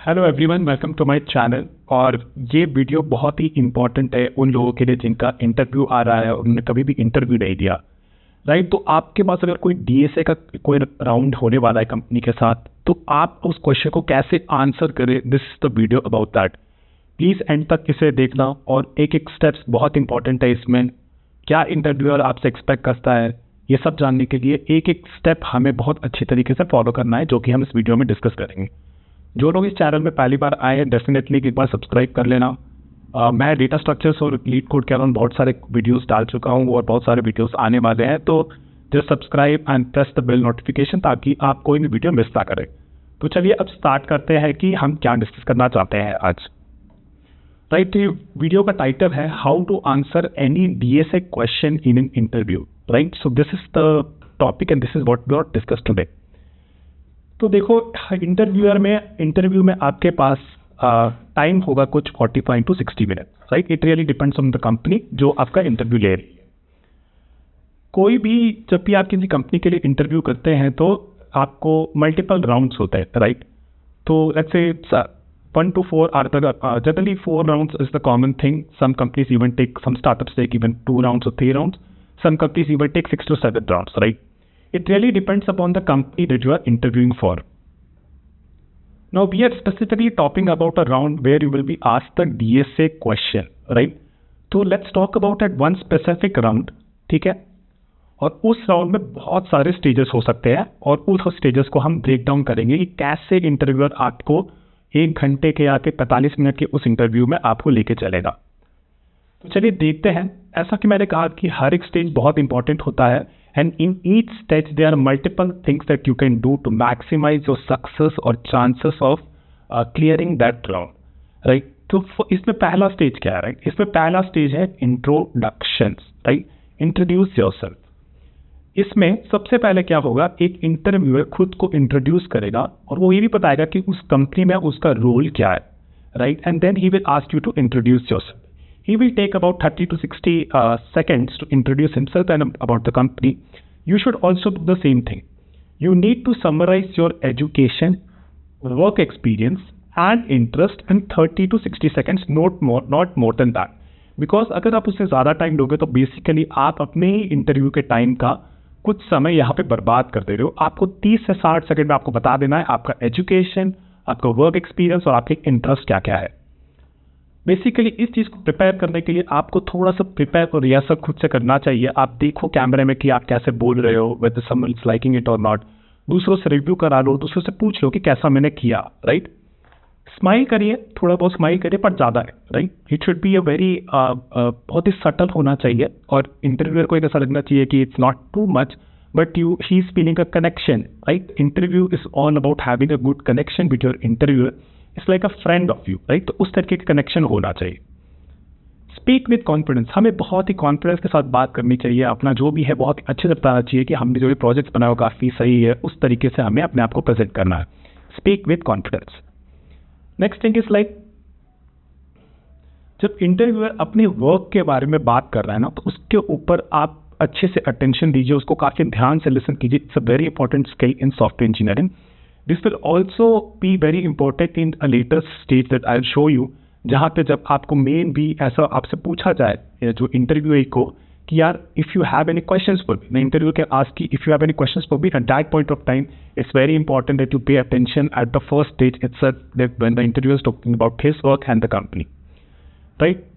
Hello everyone, welcome to my channel. और ये video बहुत ही इंपॉर्टेंट है उन लोगों के लिए जिनका इंटरव्यू आ रहा है और उन्होंने कभी भी इंटरव्यू नहीं दिया, राइट। तो आपके पास अगर कोई डीएसए का कोई राउंड होने वाला है कंपनी के साथ, तो आप उस क्वेश्चन को कैसे आंसर करें, this is the video about that. Please and तक इसे देखना और एक एक स्टेप्स बहुत इंपॉर्टेंट है इसमें। क्या इंटरव्यूअर आपसे एक्सपेक्ट करता है, ये सब जानने के लिए एक एक स्टेप हमें बहुत अच्छी तरीके से फॉलो करना है, जो कि हम इस वीडियो में डिस्कस करेंगे। जो लोग इस चैनल में पहली बार आए हैं, डेफिनेटली एक बार सब्सक्राइब कर लेना। मैं डेटा स्ट्रक्चर्स और लीड कोड के अलावा बहुत सारे वीडियोस डाल चुका हूं और बहुत सारे वीडियोस आने वाले हैं, तो just subscribe and press the bell notification ताकि आप कोई भी वीडियो मिस ना करें। तो चलिए अब स्टार्ट करते हैं कि हम क्या डिस्कस करना चाहते हैं आज, राइट। वीडियो का टाइटल है how to answer any DSA question in an interview, right. So this is the topic and this is what we are discuss today. तो देखो, इंटरव्यू में आपके पास टाइम होगा कुछ 45 to 60 minute, right. It really depends on the company जो आपका interview ले रही है। कोई भी जब भी आप किसी कंपनी के लिए इंटरव्यू करते हैं तो आपको मल्टीपल राउंड्स होते हैं, राइट। तो let's say 1 to 4 are the generally 4 rounds is the common thing. Some companies even take, some startups take even 2 rounds or 3 rounds. Some companies even take 6 to 7 rounds, right? It really depends upon the company that you are interviewing for. Now we are specifically talking about a round where you will be asked the DSA question, right? So let's talk about that one specific round, ठीक है। और उस round में बहुत सारे stages हो सकते हैं और उस स्टेजेस को हम ब्रेक डाउन करेंगे कि कैसे इंटरव्यूअर आपको 1 घंटे के या 45 मिनट के उस इंटरव्यू में आपको लेके चलेगा। तो चलिए देखते हैं। ऐसा कि मैंने कहा कि हर एक स्टेज बहुत इंपॉर्टेंट होता है and in each stage there are multiple things that you can do to maximise your success और chances of clearing that round, right. तो इसमें पहला स्टेज क्या है, राइट। इसमें पहला स्टेज है इंट्रोडक्शन, राइट। Introduce yourself. इसमें सबसे पहले क्या होगा, एक इंटरव्यूअर खुद को इंट्रोड्यूस करेगा और वो ये भी बताएगा कि उस कंपनी में उसका रोल क्या है, right. And then he will ask you to introduce yourself. He will take about 30 to 60 seconds to introduce himself and about the company. You should also do the same thing. You need to summarize your education, work experience and interest in 30 to 60 seconds, not more than that. Because अगर आप उससे ज़्यादा time दोगे तो basically आप अपने ही interview के time का कुछ समय यहाँ पे बर्बाद कर दे रहे हो। आपको 30 से 60 सेकंड में आपको बता देना है आपका एजुकेशन, आपका वर्क एक्सपीरियंस और आपके इंटरेस्ट क्या क्या है। बेसिकली इस चीज़ को प्रिपेयर करने के लिए आपको थोड़ा सा प्रिपेयर और रिहर्सल खुद से करना चाहिए। आप देखो कैमरे में कि आप कैसे बोल रहे हो, whether someone is liking it और नॉट। दूसरों से रिव्यू करा लो, दूसरों से पूछ लो कि कैसा मैंने किया, राइट। स्माइल करिए, थोड़ा बहुत स्माइल करिए पर ज़्यादा है, right. It should be a very बहुत ही सटल होना चाहिए और इंटरव्यूअर को एक ऐसा लगना चाहिए कि it's not too much but he is feeling a connection, right. Interview is all about having a good connection with your interviewer. It's like a friend of you, right. तो उस तरीके का कनेक्शन होना चाहिए। Speak with confidence. हमें बहुत ही confidence के साथ बात करनी चाहिए। अपना जो भी है बहुत अच्छे से बताना चाहिए कि हमने जो भी प्रोजेक्ट बनाया वो काफ़ी सही है। उस तरीके से हमें अपने आप को प्रेजेंट करना है। Speak with confidence. Next thing is like, जब इंटरव्यूअर अपने वर्क के बारे में बात कर रहा है ना, तो उसके ऊपर आप अच्छे से अटेंशन दीजिए, उसको काफ़ी ध्यान से लिसन कीजिए। It's a very important skill in software engineering. This will also be very important in a later stage that I'll show you, जहाँ पे जब आपको मेन भी ऐसा आपसे पूछा जाए जो इंटरव्यूअर को कि यार if you have any questions for me, the interview can ask की if you have any questions for me at that point of time it's very important that you pay attention at the first stage itself, that when the interviewer is talking about his work and the company, right?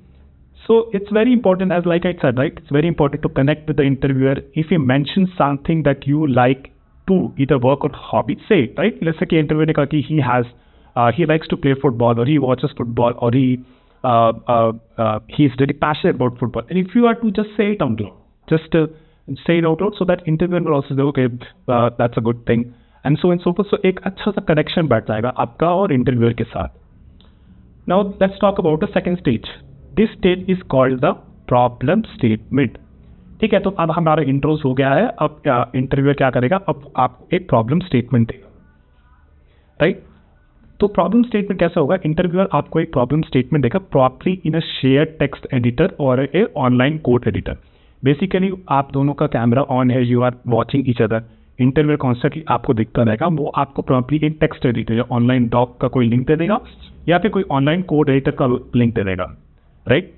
So it's very important, as like I said, right, it's very important to connect with the interviewer. If he mentions something that you like to either work or hobby, say it, right? Let's say कि interviewer ने कहा कि he likes to play football or he watches football or he is really passionate about football. And if you are to just say it out loud, just say it out loud, so that interviewer will also say okay, that's a good thing and so forth. So एक अच्छा सा connection बैठ जाएगा आपका और interviewer के साथ. Now let's talk about the second stage. This stage is called the problem statement. ठीक है, तो अब हमारा इंट्रोस हो गया है। अब इंटरव्यूअर क्या करेगा, अब आप एक प्रॉब्लम स्टेटमेंट देगा, राइट। तो प्रॉब्लम स्टेटमेंट कैसा होगा, इंटरव्यूअर आपको एक प्रॉब्लम स्टेटमेंट देगा properly in a share text editor और a online code editor. Basically आप दोनों का कैमरा ऑन है, you are watching each other. Interview constantly आपको दिखता रहेगा, वो आपको प्रॉब्ली एक टेक्स्ट एडिटर या ऑनलाइन डॉक का कोई लिंक दे देगा या फिर कोई ऑनलाइन कोड एडिटर का लिंक दे देगा, राइट।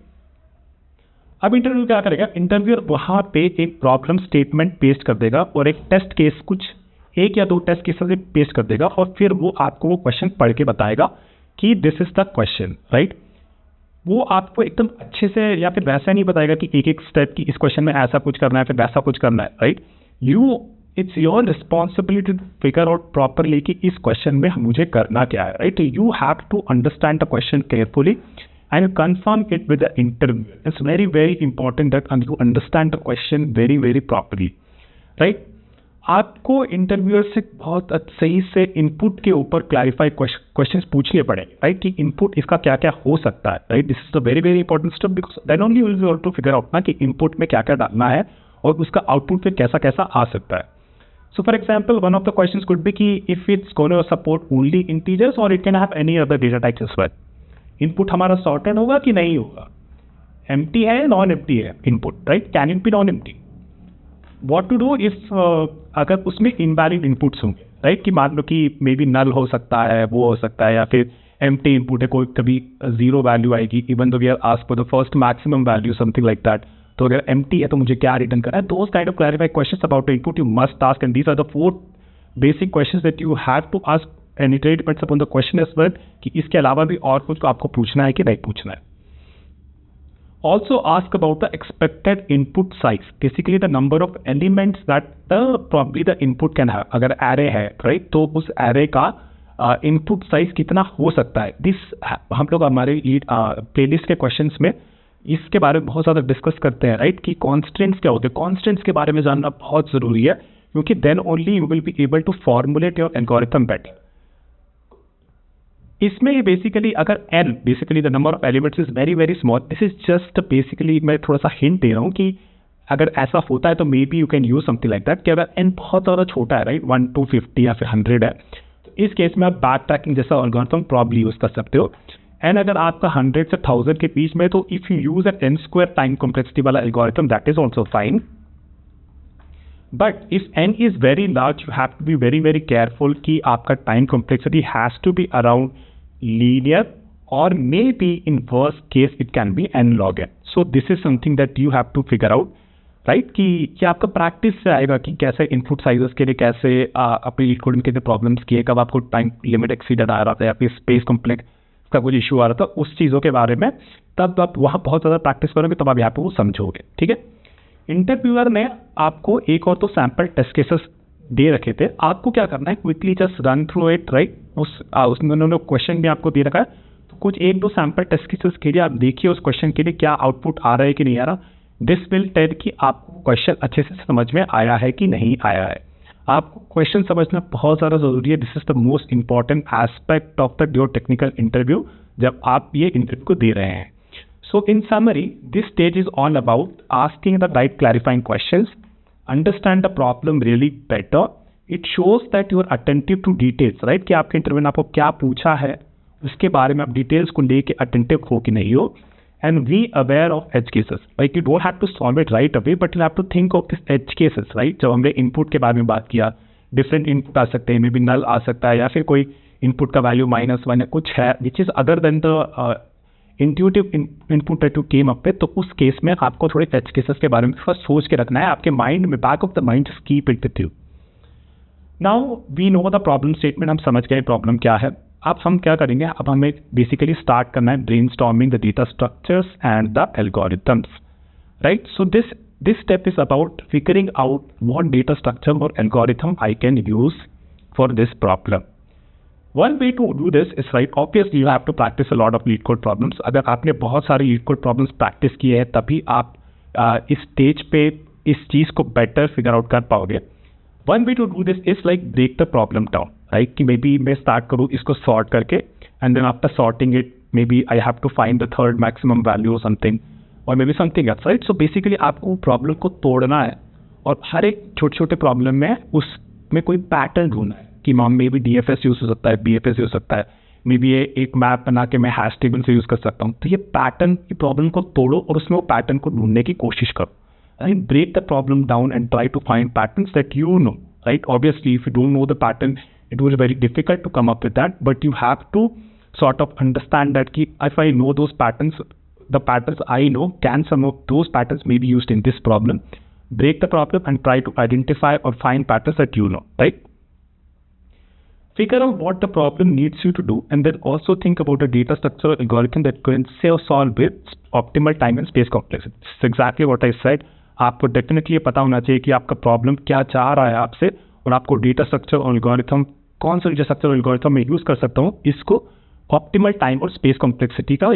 अब इंटरव्यू क्या करेगा, इंटरव्यूअर वहाँ पे एक प्रॉब्लम स्टेटमेंट पेस्ट कर देगा और एक टेस्ट केस, कुछ 1 या 2 टेस्ट केसेस से पेस्ट कर देगा और फिर वो आपको वो क्वेश्चन पढ़ के बताएगा कि this is the question, right. वो आपको एकदम अच्छे से या फिर वैसा नहीं बताएगा कि एक एक स्टेप की इस क्वेश्चन में ऐसा कुछ करना है फिर वैसा कुछ करना है, right. It's your responsibility to figure out properly कि इस क्वेश्चन में मुझे करना क्या है, right. You have to understand the question carefully and you confirm it with the interviewer. It's very, very important that you understand the question very, very properly, right? आपको interviewer से बहुत सही से इनपुट के ऊपर क्लैरिफाई क्वेश्चंस पूछने पड़े, right, कि इनपुट इसका क्या क्या हो सकता है, right. This is the very very important step because then only will be able to figure out ना कि इनपुट में क्या क्या डालना है और उसका आउटपुट में कैसा कैसा आ सकता है। So for example one of the questions could be कि if it's gonna support only integers और it can have any other data types as well. Input हमारा सॉर्टेड होगा कि नहीं होगा, एम्प्टी है नॉन एम्प्टी है input, right, can it be non empty, what to do if अगर उसमें इनवैलिड इनपुट्स होंगे, राइट, कि मान लो कि मे बी नल हो सकता है, वो हो सकता है, या फिर एम्प्टी इनपुट है, कोई कभी 0 वैल्यू आएगी even though we are asked for the first maximum value something like that. तो अगर एम्प्टी है तो मुझे क्या रिटर्न करना है, those kind of clarify questions about the input you must ask and these are the 4 basic questions that you have to ask and it really depends upon the question as well कि इसके अलावा भी और कुछ आपको पूछना है कि नहीं पूछना है। Also ask about the expected input size, basically the number of elements that probably the input can have। अगर array है, right, तो उस array का input size कितना हो सकता है। This हम लोग हमारे playlist के questions में इसके बारे में बहुत ज़्यादा डिस्कस करते हैं, राइट, कि कॉन्स्टेंट्स क्या होते हैं। कॉन्स्टेंट्स के बारे में जानना बहुत ज़रूरी है क्योंकि then only you will be able to formulate your algorithm better. इसमें बेसिकली अगर n basically the number of elements is very very small, this is just basically मैं थोड़ा सा हिंट दे रहा हूँ कि अगर ऐसा होता है तो may be you can use something like that कि अगर n बहुत ज़्यादा छोटा है, राइट, 1 to 50 या फिर 100 है, तो इस केस में आप बैक ट्रैकिंग जैसा एल्गोरिथम प्रॉब्ली यूज कर सकते हो। एंड अगर आपका 100 से 1000 के बीच में तो if you use N n² time complexity वाला algorithm that is also fine. But if n is very large, you have to be very very careful कि आपका time complexity has to be around linear or maybe in worst case it can be n log n. So this is something that you have to figure out, right? कि आपका practice से आएगा कि कैसे input sizes के लिए कैसे अपनी कोडिंग के लिए प्रॉब्लम्स किए, कब आपको टाइम लिमिट एक्सीडेड आ रहा था या फिर स्पेस कॉम्प्लेक्स का कुछ इशू आ रहा था, उस चीज़ों के बारे में तब आप वहाँ बहुत ज़्यादा प्रैक्टिस करोगे तब आप यहाँ पे वो समझोगे, ठीक है। इंटरव्यूअर ने आपको एक और तो सैम्पल टेस्ट केसेस दे रखे थे, आपको क्या करना है, quickly just run through it, right. उसमें उन्होंने क्वेश्चन भी आपको दे रखा है, तो कुछ 1-2 सैम्पल टेस्ट केसेस के लिए आप देखिए उस क्वेश्चन के लिए क्या आउटपुट आ रहा है कि नहीं आ रहा। दिस विल टेल कि आपको क्वेश्चन अच्छे से समझ में आया है कि नहीं आया है। आपको क्वेश्चन समझना बहुत ज़्यादा ज़रूरी है। This is the most important aspect of the your technical interview जब आप ये इंटरव्यू को दे रहे हैं। So in summary, this stage is all about asking the right clarifying questions, understand the problem really better. It shows that you are attentive to details, right? कि आपके interview ने आपको क्या पूछा है उसके बारे में आप डिटेल्स को लेके अटेंटिव हो कि नहीं हो। And be aware of edge cases. Like you don't have to solve it right away, but you have to think of this edge cases, right? जब हमने इनपुट के बारे में बात किया, डिफरेंट इनपुट आ सकते हैं, मे बी नल आ सकता है या फिर कोई इनपुट का वैल्यू -1 है, कुछ है which is other than the intuitive input that you came up with. तो उस केस में आपको थोड़े एज केसेस के बारे में फर्स्ट सोच के रखना है आपके माइंड में, back of the mind, just keep it with you. Now we know the problem statement, हम समझ गए प्रॉब्लम क्या है। अब हम क्या करेंगे, अब हमें बेसिकली स्टार्ट करना है brainstorming the data structures and the algorithms, right. So this step is about figuring out what data structure और algorithm I can use for this problem. One way to do this is, right, obviously you have to practice a lot of lead code problems. अगर आपने बहुत सारे lead code problems practice किए हैं तभी आप इस स्टेज पे इस चीज़ को better figure out कर पाओगे। One way to do this is like break the problem down, right, कि maybe मैं start करूँ इसको sort करके and then after sorting it maybe I have to find the third maximum value or something or maybe something else, right? So basically आपको problem को तोड़ना है और हर एक छोटे छोटे problem में उसमें कोई pattern ढूंढना है कि मे बी DFS यूज हो सकता है, BFS यूज हो सकता है, मे बी ये एक मैप बना के मैं हैश टेबल से यूज कर सकता हूँ। तो ये पैटर्न की प्रॉब्लम को तोड़ो और उसमें वो पैटर्न को ढूंढने की कोशिश करो। Break the problem down and try to find patterns that you know right? Obviously, if you don't know the pattern, it will be very difficult to come up with that, but you have to sort of understand that if I know those patterns, the patterns I know, can some of those patterns may be used in this problem? Break the problem and try to identify or find patterns that you know, right? Figure out what the problem needs you to do, and then also think about a data structure algorithm that can solve with optimal time and space complexity. It's exactly what I said. आपको definitely पता होना चाहिए कि आपका problem क्या चाह रहा है आपसे, और आपको डेटा स्ट्रक्चर एल्गोरिथम, कौन सा डेटा स्ट्रक्चर एल्गोरिथम मैं यूज़ कर सकता हूँ इसको ऑप्टिमल टाइम और स्पेस कॉम्प्लेक्सिटी का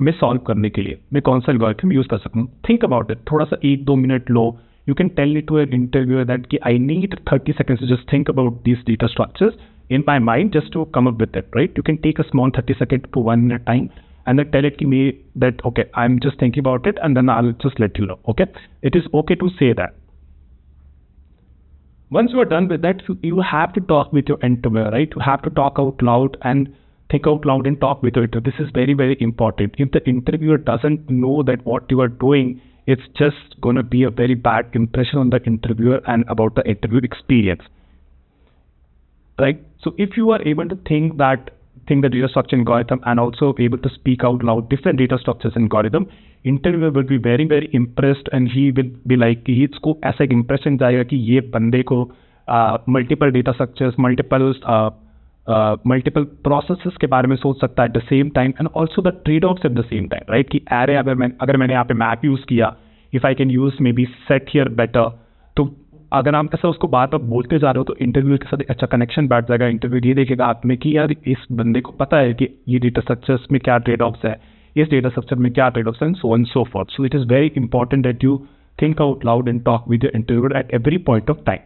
में सॉल्व करने के लिए मैं कौन सा एल्गोरिथम यूज़ कर सकता हूँ. Think about it. थोड़ा सा 1-2 minute low. You can tell it to an interviewer that I need 30 seconds to just think about these data structures in my mind just to come up with it, right? You can take a small 30-second to 1 minute time and then tell it to me that, okay, I'm just thinking about it, and then I'll just let you know, okay? It is okay to say that. Once you are done with that, you have to talk with your interviewer, right? You have to talk out loud and think out loud and talk with your interviewer. This is very, very important. If the interviewer doesn't know that what you are doing, it's just going to be a very bad impression on the interviewer and about the interview experience, right? So if you are able to think the data structure algorithm and also able to speak out loud different data structures algorithm, interviewer will be very, very impressed, and he will be like, इसको ऐसा एक impression जाएगा कि ये बंदे को multiple data structures, multiple processes के बारे में सोच सकता है at the same time, and also the trade-offs at the same time, right? कि array अगर मैंने यहाँ पे map यूज़ किया, if I can use maybe set here better, तो अगर आप ऐसा उसको बार बार बोलते जा रहे हो तो इंटरव्यू के साथ एक अच्छा कनेक्शन बैठ जाएगा. इंटरव्यू ये देखेगा आप में कि यार इस बंदे को पता है कि ये डेटा स्ट्रक्चर्स में क्या ट्रेड-ऑफ्स है, इस डेटा स्ट्रक्चर में क्या ट्रेड-ऑफ्स है, and so on so forth. So it is very important that you think out loud and talk with your interviewer at every point of time.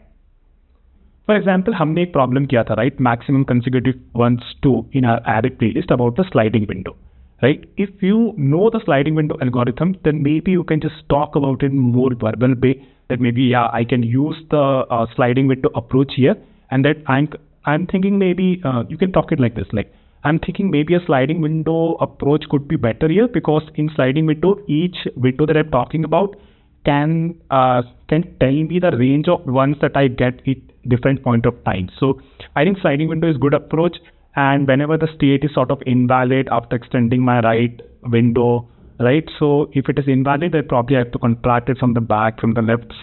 For example, हमने एक problem किया था, right? Maximum consecutive ones two in our array playlist about the sliding window, right? If you know the sliding window algorithm, then maybe you can just talk about it in more verbal way, that maybe, yeah, I can use the sliding window approach here, and that I'm thinking maybe you can talk it like this, like, I'm thinking maybe a sliding window approach could be better here, because in sliding window, each window that I'm talking about can tell me the range of ones that I get at different point of time. So I think sliding window is good approach. And whenever the state is sort of invalid after extending my right window, right? So if it is invalid, then probably I have to contract it from the back, from the left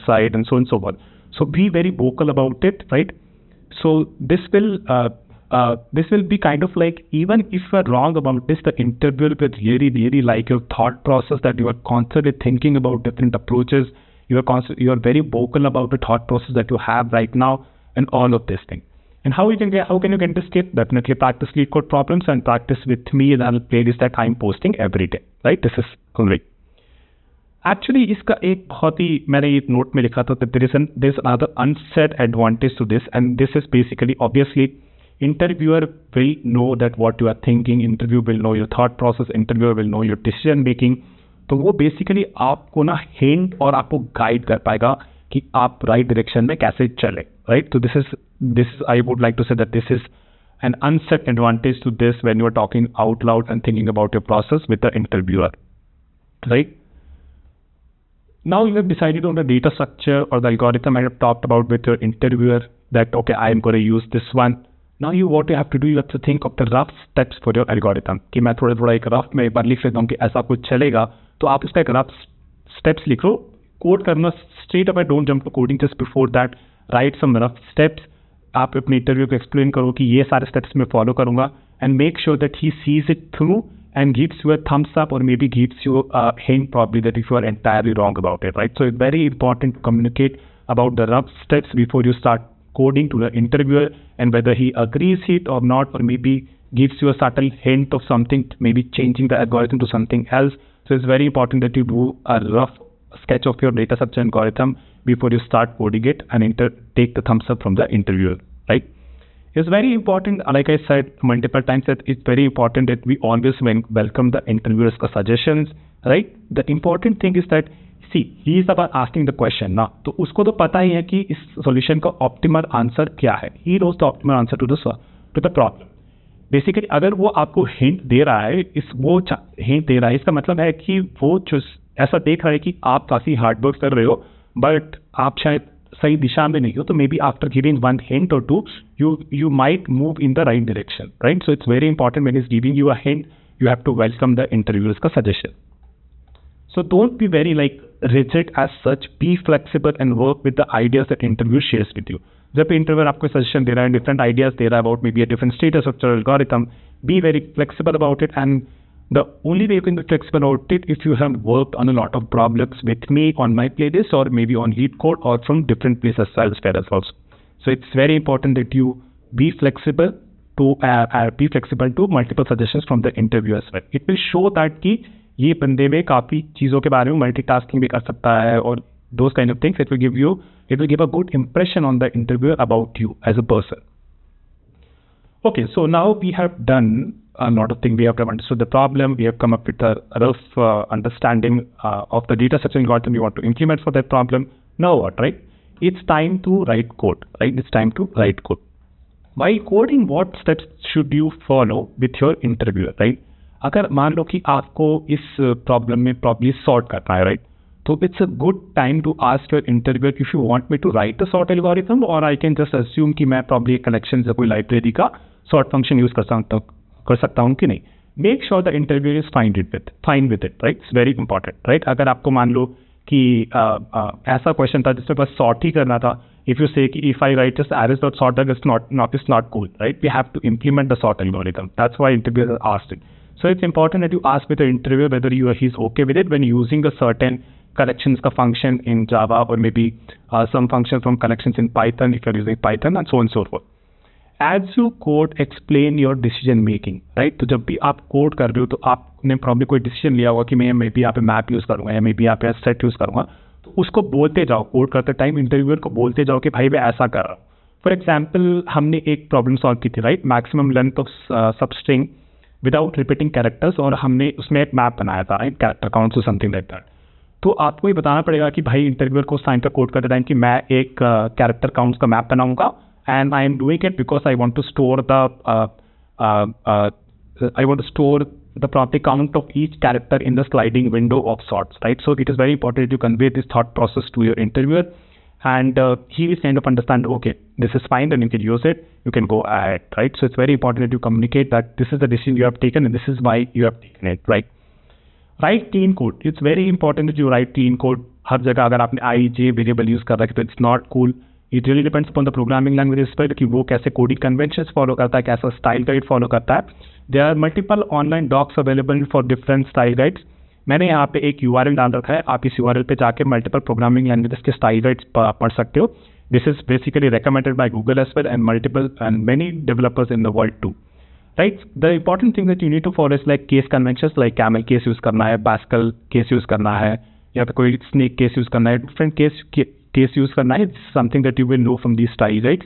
side, and so on and so forth. So be very vocal about it, right? So this will be kind of like, even if you are wrong about this, the interviewer will really, really like your thought process, that you are constantly thinking about different approaches. You are very vocal about the thought process that you have right now, and all of this thing. And how can you get this kit? Definitely practice lead code problems and practice with me in a playlist that I'm posting every day, right? This is great. Actually, इसका एक बहुत ही मैंने एक note में लिखा था that there's another unsaid advantage to this, and this is basically, obviously, interviewer will know that what you are thinking, interviewer will know your thought process, interviewer will know your decision making. तो वो basically आपको ना hint और आपको guide कर पाएगा कि आप राइट डायरेक्शन में कैसे चले, राइट? तो this is I would like to say that this is an unsaid advantage to this when you are talking out loud and thinking about your process with the interviewer, right? Now you have decided on the data structure or the algorithm I have talked about with your interviewer, that okay, I am going to use this one. Now what you have to do, you have to think of the rough steps for your algorithm. कि मैं थोड़ा एक rough में एक बार लिख लेता हूँ कि ऐसा कुछ चलेगा, तो आप उसका एक रफ स्टेप्स लिख लो. कोड करना straight up, don't jump to coding, just before that write some rough steps. आप अपने इंटरव्यू को एक्सप्लेन करो कि ये सारे स्टेप्स मैं फॉलो करूंगा, and make sure that he sees it through and gives you a thumbs up, or maybe gives you a hint probably that if you are entirely wrong about it, right? So it's very important to communicate about the rough steps before you start coding to the interviewer, and whether he agrees it or not, or maybe gives you a subtle hint of something, maybe changing the algorithm to something else. So it's very important that you do a rough sketch of your data structure algorithm before you start coding it, and take the thumbs up from the interviewer, right? It's very important, like I said multiple times, that it's very important that we always welcome the interviewer's suggestions, right? The important thing is that, see, he is about asking the question ना, तो उसको तो पता ही है कि इस solution का optimal answer क्या है. He knows the optimal answer to the problem. Basically, अगर वो आपको hint दे रहा है, hint दे रहा है, इसका मतलब है कि वो ऐसा देख रहा है कि आप काफ़ी हार्ड वर्क कर रहे हो, बट आप शायद सही दिशा में नहीं हो तो may be after giving one hint और to you might move in the right direction, right? So it's very important when he's giving you a hint, you have to welcome the interviewer's ka suggestion. So don't be very like rigid as such. Be flexible and work with the ideas that interviewer shares with you. जब interviewer आपको suggestion दे रहा है, different ideas दे रहा है about may be a different status of algorithm, be very flexible about it. And the only way you can be flexible about it if you have worked on a lot of problems with me on my playlist or maybe on LeetCode or from different places as also. So it's very important that you be flexible to multiple suggestions from the interview as well. It will show that कि ये बंदे में काफ़ी चीज़ों के बारे में multitasking भी कर सकता है और those kind of things. It will give a good impression on the interviewer about you as a person. Okay, so now we have done a lot of things. We have understood the problem. We have come up with a rough understanding of the data structuring algorithm we want to implement for that problem. Now what, right? It's time to write code, right? It's time to write code. While coding, what steps should you follow with your interviewer, right? अगर मान लो कि आपको इस problem में problem sort करना है, right, तो it's a good time to ask your interviewer if you want me to right the sort algorithm और आई कैन जस्ट अस्यूम कि मैं प्रॉब्लम कलेक्शन से कोई लाइब्रेरी का सॉर्ट फंक्शन यूज कर सकता हूँ कि नहीं. Make sure the interviewer is fine with it, right. It's very important, right. अगर आपको मान लो कि ऐसा क्वेश्चन था जिसमें बस सॉर्ट ही करना था, if you say if I write just arrays dot sort, it's not cool, right? We have to implement the sort algorithm. That's why interviewers asked it. So it's important that you ask with the interviewer whether he's okay with it when using a certain collections ka function in Java or maybe some function from collections in Python if you're using Python and so on and so forth. As you code, explain your decision making, right? तो जब भी आप code कर रहे हो तो आपने problem कोई डिसीजन लिया होगा कि मैं मे बी यहाँ पे मैप यूज़ करूँगा या मे बी यहाँ पे सेट यूज़ करूँगा, तो उसको बोलते जाओ. कोड करते टाइम इंटरव्यूअर को बोलते जाओ कि भाई मैं ऐसा कर रहा हूँ. फॉर एग्जाम्पल हमने एक प्रॉब्लम सॉल्व की थी, right, maximum length of substring without repeating characters, और हमने उसमें एक मैप बनाया था, right, character count to something like that. तो आपको ये बताना पड़ेगा कि भाई इंटरव्यूअर को साइन पर कोड करते टाइम कि मैं एक कैरेक्टर काउंट्स का मैप बनाऊंगा and I am doing it because I want to store the property count of each character in the sliding window of sorts, right? So it is very important that you convey this thought process to your interviewer, and he will kind of understand, okay, this is fine, then you can use it, you can go ahead, right? So it's very important that you communicate that this is the decision you have taken and this is why you have taken it, right? Write clean code. It's very important that you write clean code. हर जगह अगर आपने I, J variable use कर रखा है तो it's not cool. It really depends upon the programming languages पर कि वो कैसे कोडिंग कन्वेंशंस फॉलो करता है, कैसा स्टाइल गाइड फॉलो करता है. There are multiple online docs available for different style guides. मैंने यहाँ पे एक URL डाल रखा है, आप इस URL पे जाके मल्टीपल प्रोग्रामिंग लैंग्वेजेस के स्टाइल गाइड्स पढ़ सकते हो. This is basically recommended by Google as well and multiple and many developers in the world too, right. The important thing that you need to follow is like case conventions, like camel case use करना है, pascal case use करना है, या फिर कोई snake case use करना है, different case use करना है. Something that you will know from the style, right.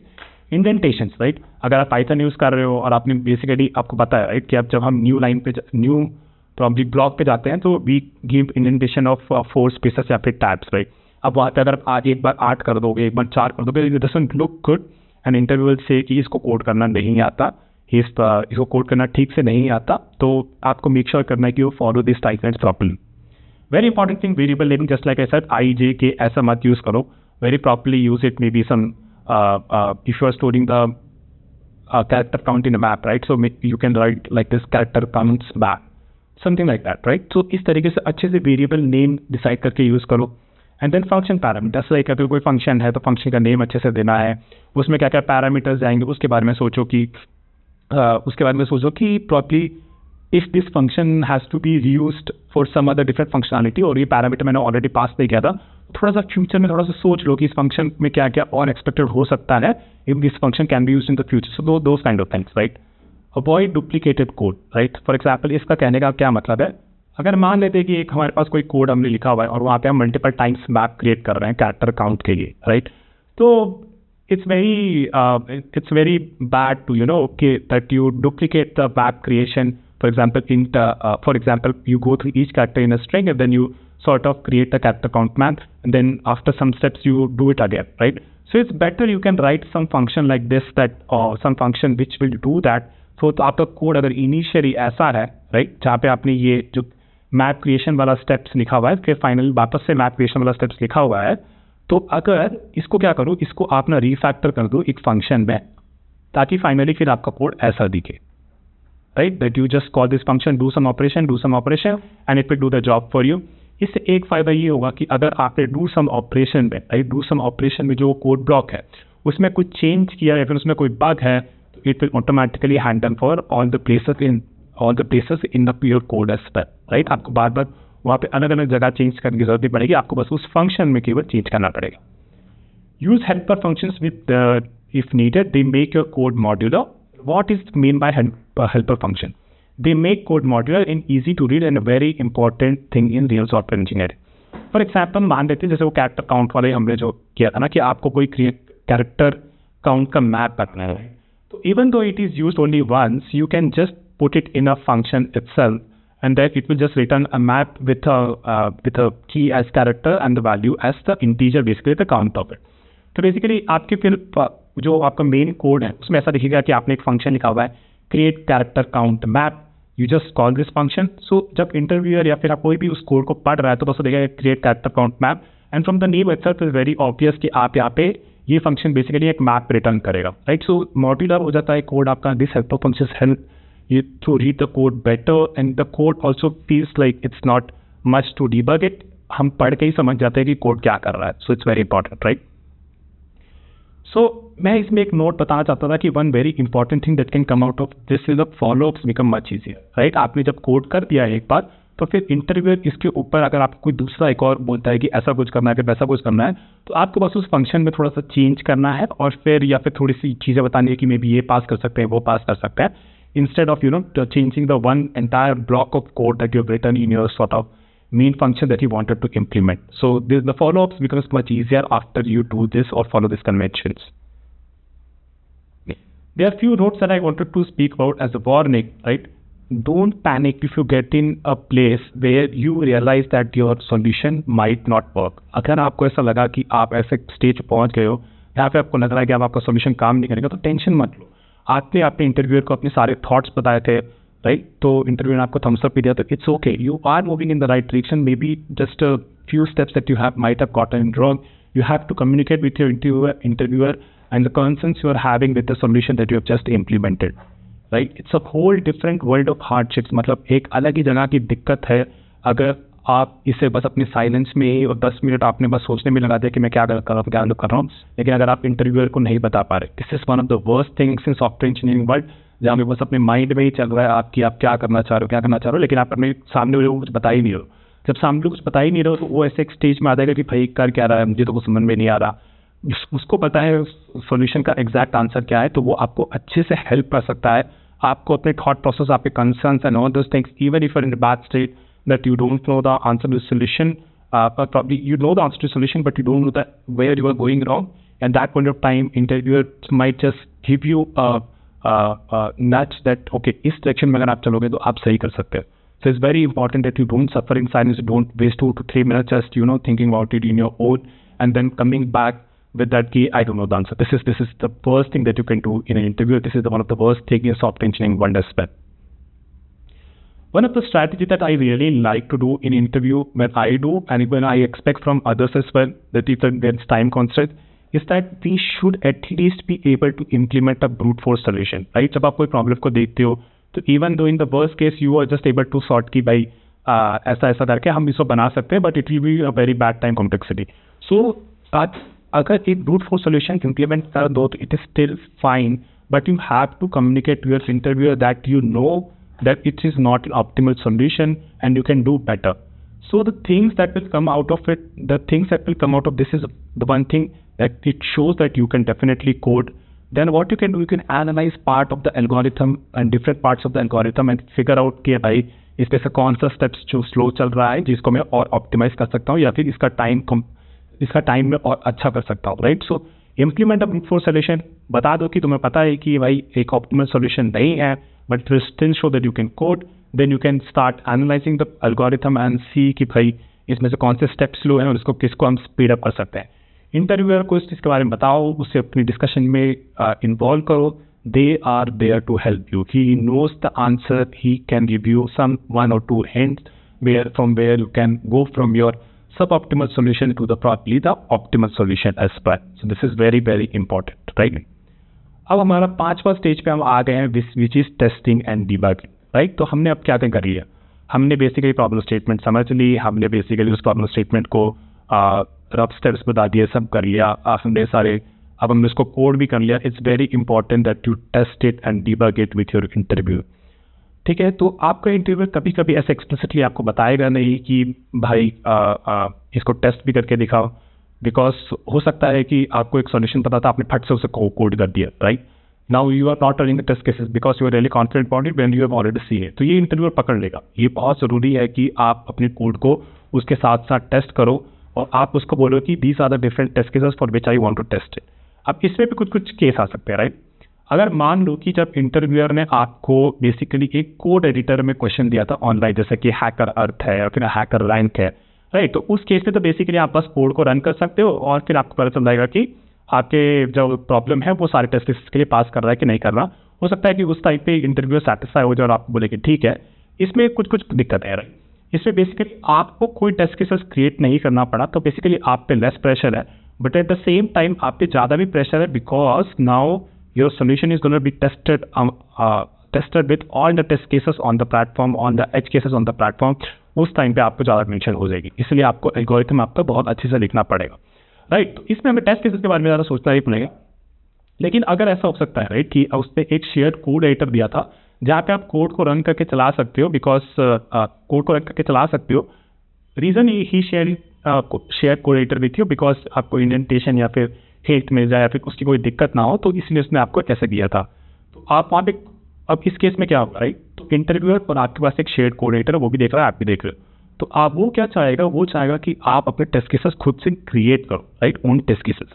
Indentations, right. अगर आप पाइथन यूज कर रहे हो और आपने बेसिकली आपको पता है, राइट, कि अब जब हम न्यू लाइन पे न्यू प्रॉब्लम ब्लॉक पे जाते हैं तो we give indentation of 4 spaces या फिर टैब्स, राइट. अब वहाँ पे अगर आप आज एक बार 8 कर दोगे, एक बार 4 कर दोगे, it doesn't look good and interview will say कि इसको कोड करना नहीं आता, इसको कोड करना ठीक से नहीं आता. तो आपको मेक श्योर करना है कि you follow this style guides properly. Very important thing, variable naming, just like I said, I, J, K, ऐसा मत use करो. Very properly use it. Maybe some if you are storing the character count in a map, right? So you can write like this character counts map, something like that, right? So इस तरीके से अच्छे से variable name decide करके use करो. And then function parameters, like अगर कोई function है तो function का name अच्छे से देना है, उसमें क्या क्या parameters आएंगे उसके बारे में सोचो कि properly if this function has to be reused for some other different functionality, और ये पैरामीटर मैंने ऑलरेडी पास नहीं किया था, थोड़ा सा फ्यूचर में थोड़ा सा सोच लो कि इस फंक्शन में क्या क्या और एक्सपेक्टेड हो सकता है if this function can be used in the future. So those kind of things, right. Avoid duplicated code, right. For example इसका कहने का क्या मतलब है, अगर मान लेते हैं कि एक हमारे पास कोई कोड हमने लिखा हुआ है और वहाँ पे हम मल्टीपल टाइम्स मैप क्रिएट कर रहे हैं कैरेक्टर काउंट के लिए, राइट. तो it's very bad to that you duplicate the map creation. For example, you go through each character in a string and then you sort of create a character count map, and then after some steps you do it again, right? So it's better you can write some function like this or some function which will do that. So आपका code अगर initially ऐसा है, right, जहाँ पे आपने ये जो map creation वाला स्टेप्स लिखा हुआ है, फिर फाइनल वापस से मैप क्रिएशन वाला स्टेप्स लिखा हुआ है, तो अगर इसको क्या करो, इसको आप ना रीफैक्टर कर दो एक फंक्शन में, ताकि फाइनली फिर आपका कोड ऐसा दिखे, right, that you just call this function, do some operation and it will do the job for you. इससे एक फ़ायदा ये होगा कि अगर आपने डू सम ऑपरेशन में, राइट, डू सम ऑपरेशन में जो कोड ब्लॉक है उसमें कुछ चेंज किया या फिर उसमें कोई बग है, तो it will automatically handle for all the places in the your code as well, right. आपको बार बार वहाँ पे अलग अलग जगह चेंज करने की जरूरत नहीं पड़ेगी, आपको बस उस फंक्शन में केवल चेंज करना पड़ेगा। Use helper functions with if needed, they make your code modular. What is mean by helper function? They make code modular and easy to read and a very important thing in real software engineering. For example, मान लेते हैं जैसे वो character count वाले हमने जो किया था ना, कि आपको कोई कैरेक्टर काउंट का मैप करना है, तो even though it is used only once, you can just put it in a function itself and then it will just return a map with a key as character and the value as the integer, basically the count of it. तो basically आपके फिर जो आपका main code है उसमें ऐसा दिखेगा कि आपने एक फंक्शन लिखा हुआ है, create character count map, you just call this function. So जब इंटरव्यूअर या फिर आप कोई भी उस कोड को पढ़ रहा है तो बस देखेगा create character count map, and from the name itself is very obvious कि आप यहाँ पे ये फंक्शन बेसिकली एक मैप रिटर्न करेगा, राइट। सो मॉड्यूलर हो जाता है कोड आपका। This helper functions help you to read the code better and the code also feels like it's not much to debug it. हम पढ़ के ही समझ जाते हैं कि कोड क्या कर रहा है, so it's very important, right? So मैं इसमें एक नोट बताना चाहता था कि one very important thing that can come out of this is the follow-ups become much easier, right? आपने जब कोड कर दिया एक बार तो फिर इंटरव्यूअर इसके ऊपर अगर आपको कोई दूसरा एक और बोलता है कि ऐसा कुछ करना है फिर वैसा कुछ करना है, तो आपको बस उस फंक्शन में थोड़ा सा चेंज करना है और फिर या फिर थोड़ी सी चीज़ें बतानी है कि मे बी ये पास कर सकते हैं, वो पास कर सकते हैं, instead of changing the one entire block of code that you've written in your sort of main function that you wanted to implement. So the follow-ups becomes much easier after you do this or follow these conventions. There are few notes that I wanted to speak about as a warning, right? Don't panic if you get in a place where you realize that your solution might not work. अगर आपको ऐसा लगा कि आप ऐसे stage पहुंच गए हो या फिर आपको लग रहा है कि अब आपका सोल्यूशन काम नहीं करेगा, तो टेंशन मत लो। आपने अपने इंटरव्यूअर को अपने सारे थॉट्स बताए थे, राइट, तो इंटरव्यू ने आपको थम्स अप भी दिया, तो it's okay, you are moving in the right direction. Maybe just a few steps that you might have gotten wrong. You have to communicate with your interviewer and the concerns you are having with the solution that you have just implemented, right? It's a whole different world of hardships. मतलब एक अलग ही जगह की दिक्कत है अगर आप इसे बस अपने साइलेंस में ही और 10 मिनट आपने बस सोचने में लगा दिया कि मैं क्या कर रहा हूँ, लेकिन अगर आप इंटरव्यूअर को नहीं बता पा रहे, this is one of the worst things in software engineering world, जहाँ पे बस अपने माइंड में ही चल रहा है आपकी आप क्या करना चाह रहे हो, लेकिन आप अपने सामने वाले को कुछ बता ही नहीं रहे हो। जब सामने कुछ बता ही नहीं रहे हो तो वो ऐसे एक स्टेज में आ जाएगा कि भाई कर क्या रहा है, मुझे तो कुछ समझ में नहीं आ रहा। उसको पता है सॉल्यूशन का एग्जैक्ट आंसर क्या है, तो वो आपको अच्छे से हेल्प कर सकता है, आपको अपने थॉट प्रोसेस, आपके concerns and all those things, even if you are in a bad state that you don't know the answer to the solution, but probably you know the answer to the solution, but you don't know that where you are going wrong. And that point of time, interviewer might just give you a nudge that okay, इस direction में अगर आप चलोगे तो आप सही कर सकते हो. So it's very important that you don't suffer in silence. You don't waste 2 to 3 minutes just thinking about it in your own, and then coming back with that key, I don't know the answer. This is the worst thing that you can do in an interview. This is one of the worst things in software engineering world as well. One of the strategies that I really like to do in interview when I do, and when I expect from others as well, that if there's time constraint, is that we should at least be able to implement a brute force solution, right? जब आप कोई problem को देखते हो तो even though in the worst case you are just able to sort कि भाई ऐसा करके हम इसको बना सकते हैं, but it will be a very bad time complexity. So अगर एक brute force solution implement कर दो तो it is still fine, but you have to communicate to your interviewer that you know that it is not an optimal solution and you can do better. So the things that will come out of this is the one thing that it shows that you can definitely code. Then what you can do, you can analyze part of the algorithm and different parts of the algorithm and figure out कि भाई इसमें से कौन सा steps जो slow चल रहा है जिसको मैं और optimize कर सकता हूँ, या फिर इसका टाइम में और अच्छा कर सकता हूँ, right? So implement a brute force solution. बता दो कि तुम्हें पता है कि भाई एक optimal solution नहीं है, but it will still show that you can code. Then you can start analyzing the algorithm and see कि भाई इसमें से कौन से steps slow हैं और इसको किसको हम speed up कर सकते हैं. इंटरव्यूअर को इस चीज़ के बारे में बताओ, उससे अपनी डिस्कशन में इन्वॉल्व करो. They are there to help you. He knows the answer. He can give you some 1 or 2 hints from where you can go from your suboptimal solution to the probably the optimal solution as per. So this is very very important, right. अब हमारा 5वां stage पे हम आ गए हैं which is testing and debugging, right. तो हमने अब क्या कर लिया, हमने बेसिकली प्रॉब्लम स्टेटमेंट समझ ली, हमने बेसिकली उस प्रॉब्लम स्टेटमेंट को रफ स्टेप्स बता दिए, सब कर लिया हमने सारे. अब हमने उसको कोड भी कर लिया. It's very important that you test it and debug it with your interview. ठीक है, तो आपका इंटरव्यू कभी कभी ऐसे एक्सप्लिसिटली आपको बताएगा नहीं कि भाई इसको टेस्ट भी करके दिखाओ, बिकॉज हो सकता है कि आपको एक सॉल्यूशन पता था, आपने फट से उसे कोड कर दिया, right. Now you are not running the test cases because you are really confident about it when you have already seen it. तो ये इंटरव्यूअर पकड़ लेगा. ये बहुत ज़रूरी है कि आप अपने कोड को उसके साथ साथ टेस्ट करो और आप उसको बोलो कि these are the different test cases for which I want to test it. अब इसमें भी कुछ कुछ केस आ सकते हैं, राइट. अगर मान लो कि जब इंटरव्यूअर ने आपको बेसिकली एक कोड एडिटर में क्वेश्चन दिया था ऑनलाइन, जैसे कि हैकर अर्थ है या फिर हैकर रैंक है, राइट. तो उस केस में तो बेसिकली आप बस कोड को रन कर सकते हो और फिर आपको पता चल जाएगा कि आपके जो प्रॉब्लम है वो सारे टेस्ट केसेस के लिए पास कर रहा है कि नहीं कर रहा. हो सकता है कि उस टाइप पे इंटरव्यू सेटिस्फाई हो जाए और आपको बोले कि ठीक है. इसमें कुछ कुछ दिक्कत है, राइट. इसमें बेसिकली आपको कोई टेस्ट केसेस क्रिएट नहीं करना पड़ा, तो बेसिकली आप पे लेस प्रेशर है, but at the same time आप पे ज़्यादा भी प्रेशर है because now your solution is going to be tested with all the test cases on the platform, on the edge cases on the platform. उस time पे आपको ज़्यादा tension हो जाएगी, इसलिए आपको एल्गोरिथम आपका बहुत अच्छे से लिखना पड़ेगा, राइट. तो इसमें हमें टेस्ट केसेस के बारे में ज़्यादा सोचना नहीं पड़ेगा. लेकिन अगर ऐसा हो सकता है, राइट, कि उसने एक शेयर कोड एडिटर दिया था जहाँ पे आप कोड को रन करके चला सकते हो, बिकॉज कोड को रन करके चला सकते हो. Reason he share code editor with you because आपको इंडेंटेशन या फिर हेट मिल जाए या फिर उसकी कोई दिक्कत ना हो, तो इसलिए उसने आपको ऐसे दिया था. तो आप वहाँ पे अब इस केस में क्या होगा, राइट. तो इंटरव्यूअर और आपके पास एक शेयर्ड कोड एडिटर, वो भी देख रहा है, आप भी देख रहे हो. तो आप वो क्या चाहेगा, वो चाहेगा कि आप अपने टेस्ट केसेस खुद से क्रिएट करो, राइट. ओन टेस्ट केसेस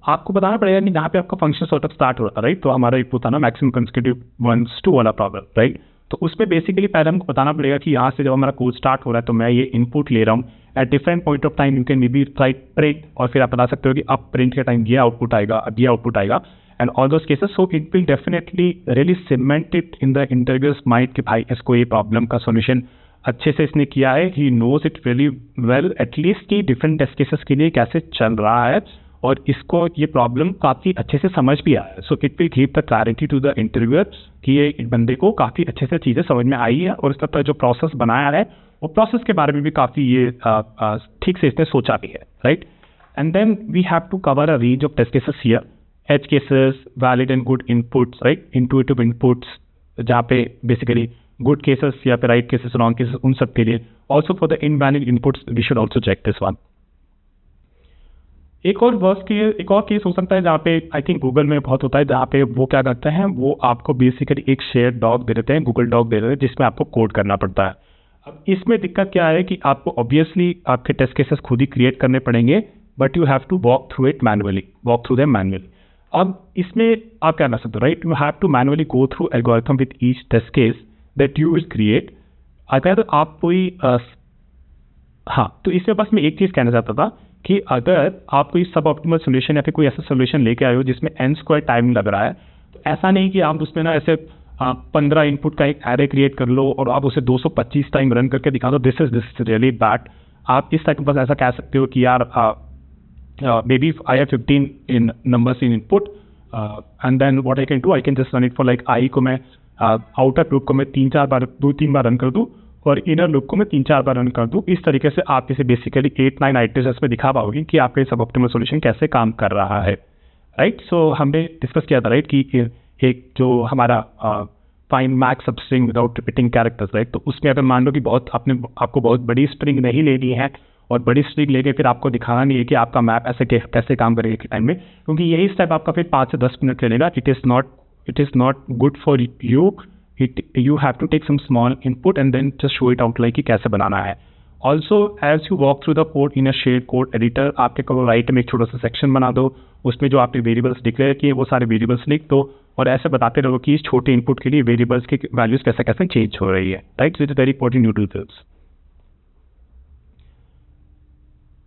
आपको बताना पड़ेगा कि जहाँ पे आपका फंक्शन सॉर्ट ऑफ स्टार्ट हो रहा है, राइट. तो हमारा एक होता ना मैक्सिमम कंसेक्यूटिव वंस टू वाला प्रॉब्लम, राइट. तो उसमें बेसिकली पहले हमको बताना पड़ेगा कि यहाँ से जब हमारा कोड स्टार्ट हो रहा है तो मैं ये इनपुट ले रहा हूँ. At different point of time you can may be right print, और फिर आप बता सकते हो कि अब प्रिंट के टाइम ये आउटपुट आएगा, अब ये आउटपुट आएगा, and all those cases. So it will definitely really cement it in the interviewers mind कि भाई इसको ये प्रॉब्लम का सोल्यूशन अच्छे से इसने किया है. He knows it very well at least कि डिफरेंट टेस्ट केसेस के लिए कैसे चल रहा है और इसको ये प्रॉब्लम काफ़ी अच्छे से समझ भी आया है. So it will give the clarity to the interviewer कि ये बंदे को काफ़ी अच्छे से चीज़ें समझ में आई है और इसका जो प्रोसेस बनाया है वो प्रोसेस के बारे में भी काफ़ी ये ठीक से इसने सोचा भी है, right. And then we have to cover a range of test cases here. Edge cases, valid and good inputs, right, intuitive inputs, जहाँ पे बेसिकली गुड केसेस या फिर राइट केसेस, रॉन्ग केसेस, उन सब के लिए. Also for the invalid inputs we should also check this one. एक और केस हो सकता है जहाँ पे आई थिंक गूगल में बहुत होता है, जहाँ पे वो क्या करते हैं, वो आपको बेसिकली एक शेयर डॉक दे देते हैं, गूगल डॉक दे देते हैं, जिसमें आपको कोड करना पड़ता है. अब इसमें दिक्कत क्या है कि आपको ऑब्वियसली आपके टेस्ट केसेस खुद ही क्रिएट करने पड़ेंगे, but you have to walk through them manually. अब इसमें आप क्या कर सकते हो, right. You have to manually go through algorithm with each test case that you will create. अगर आप कोई तो इसमें बस मैं एक चीज़ कहना चाहता था कि अगर आप कोई सब ऑप्टिमल सोल्यूशन या फिर कोई ऐसा सोल्यूशन लेके आए हो जिसमें n² टाइम लग रहा है, तो ऐसा नहीं कि आप उसमें ना ऐसे 15 इनपुट का एक एरे क्रिएट कर लो और आप उसे 225 टाइम रन करके दिखा दो. This is really bad. आप इस टाइप बस ऐसा कह सकते हो कि यार maybe I have 15 in numbers in input and then what I can do, I can just run it for like I को मैं आउटर लूप को मैं 2-3 बार रन कर दूँ और इनर लूप को मैं 3-4 बार रन कर दूँ. इस तरीके से आप इसे बेसिकली 8-9 आइटरेशंस में दिखा पाओगे कि आपका सब ऑप्टिमल सॉल्यूशन कैसे काम कर रहा है, राइट. सो हमने डिस्कस किया था, राइट, कि एक जो हमारा फाइंड मैक्स सब string without repeating characters, right. तो उसमें अगर मान लो कि आपको बहुत बड़ी स्ट्रिंग नहीं लेनी है और बड़ी स्ट्रिंग लेके फिर आपको दिखाना नहीं है कि आपका मैप ऐसे कैसे काम करेगा के टाइम में, क्योंकि यही स्टेप आपका फिर 5 से 10 मिनट लेगा. It is not good for you. You have to take some small input and then just show it out like कि कैसे बनाना है. Also as you walk through the code in a shared code editor, आपके को right में एक छोटा सा section बना दो, उसमें जो आपने वेरिएबल्स डिक्लेयर किए वो सारे वेरिएबल्स लिख दो और ऐसे बताते रहो कि इस छोटे इनपुट के लिए वेरिएबल्स की वैल्यूज कैसे कैसे चेंज हो रही है, right. So it is very important you do this.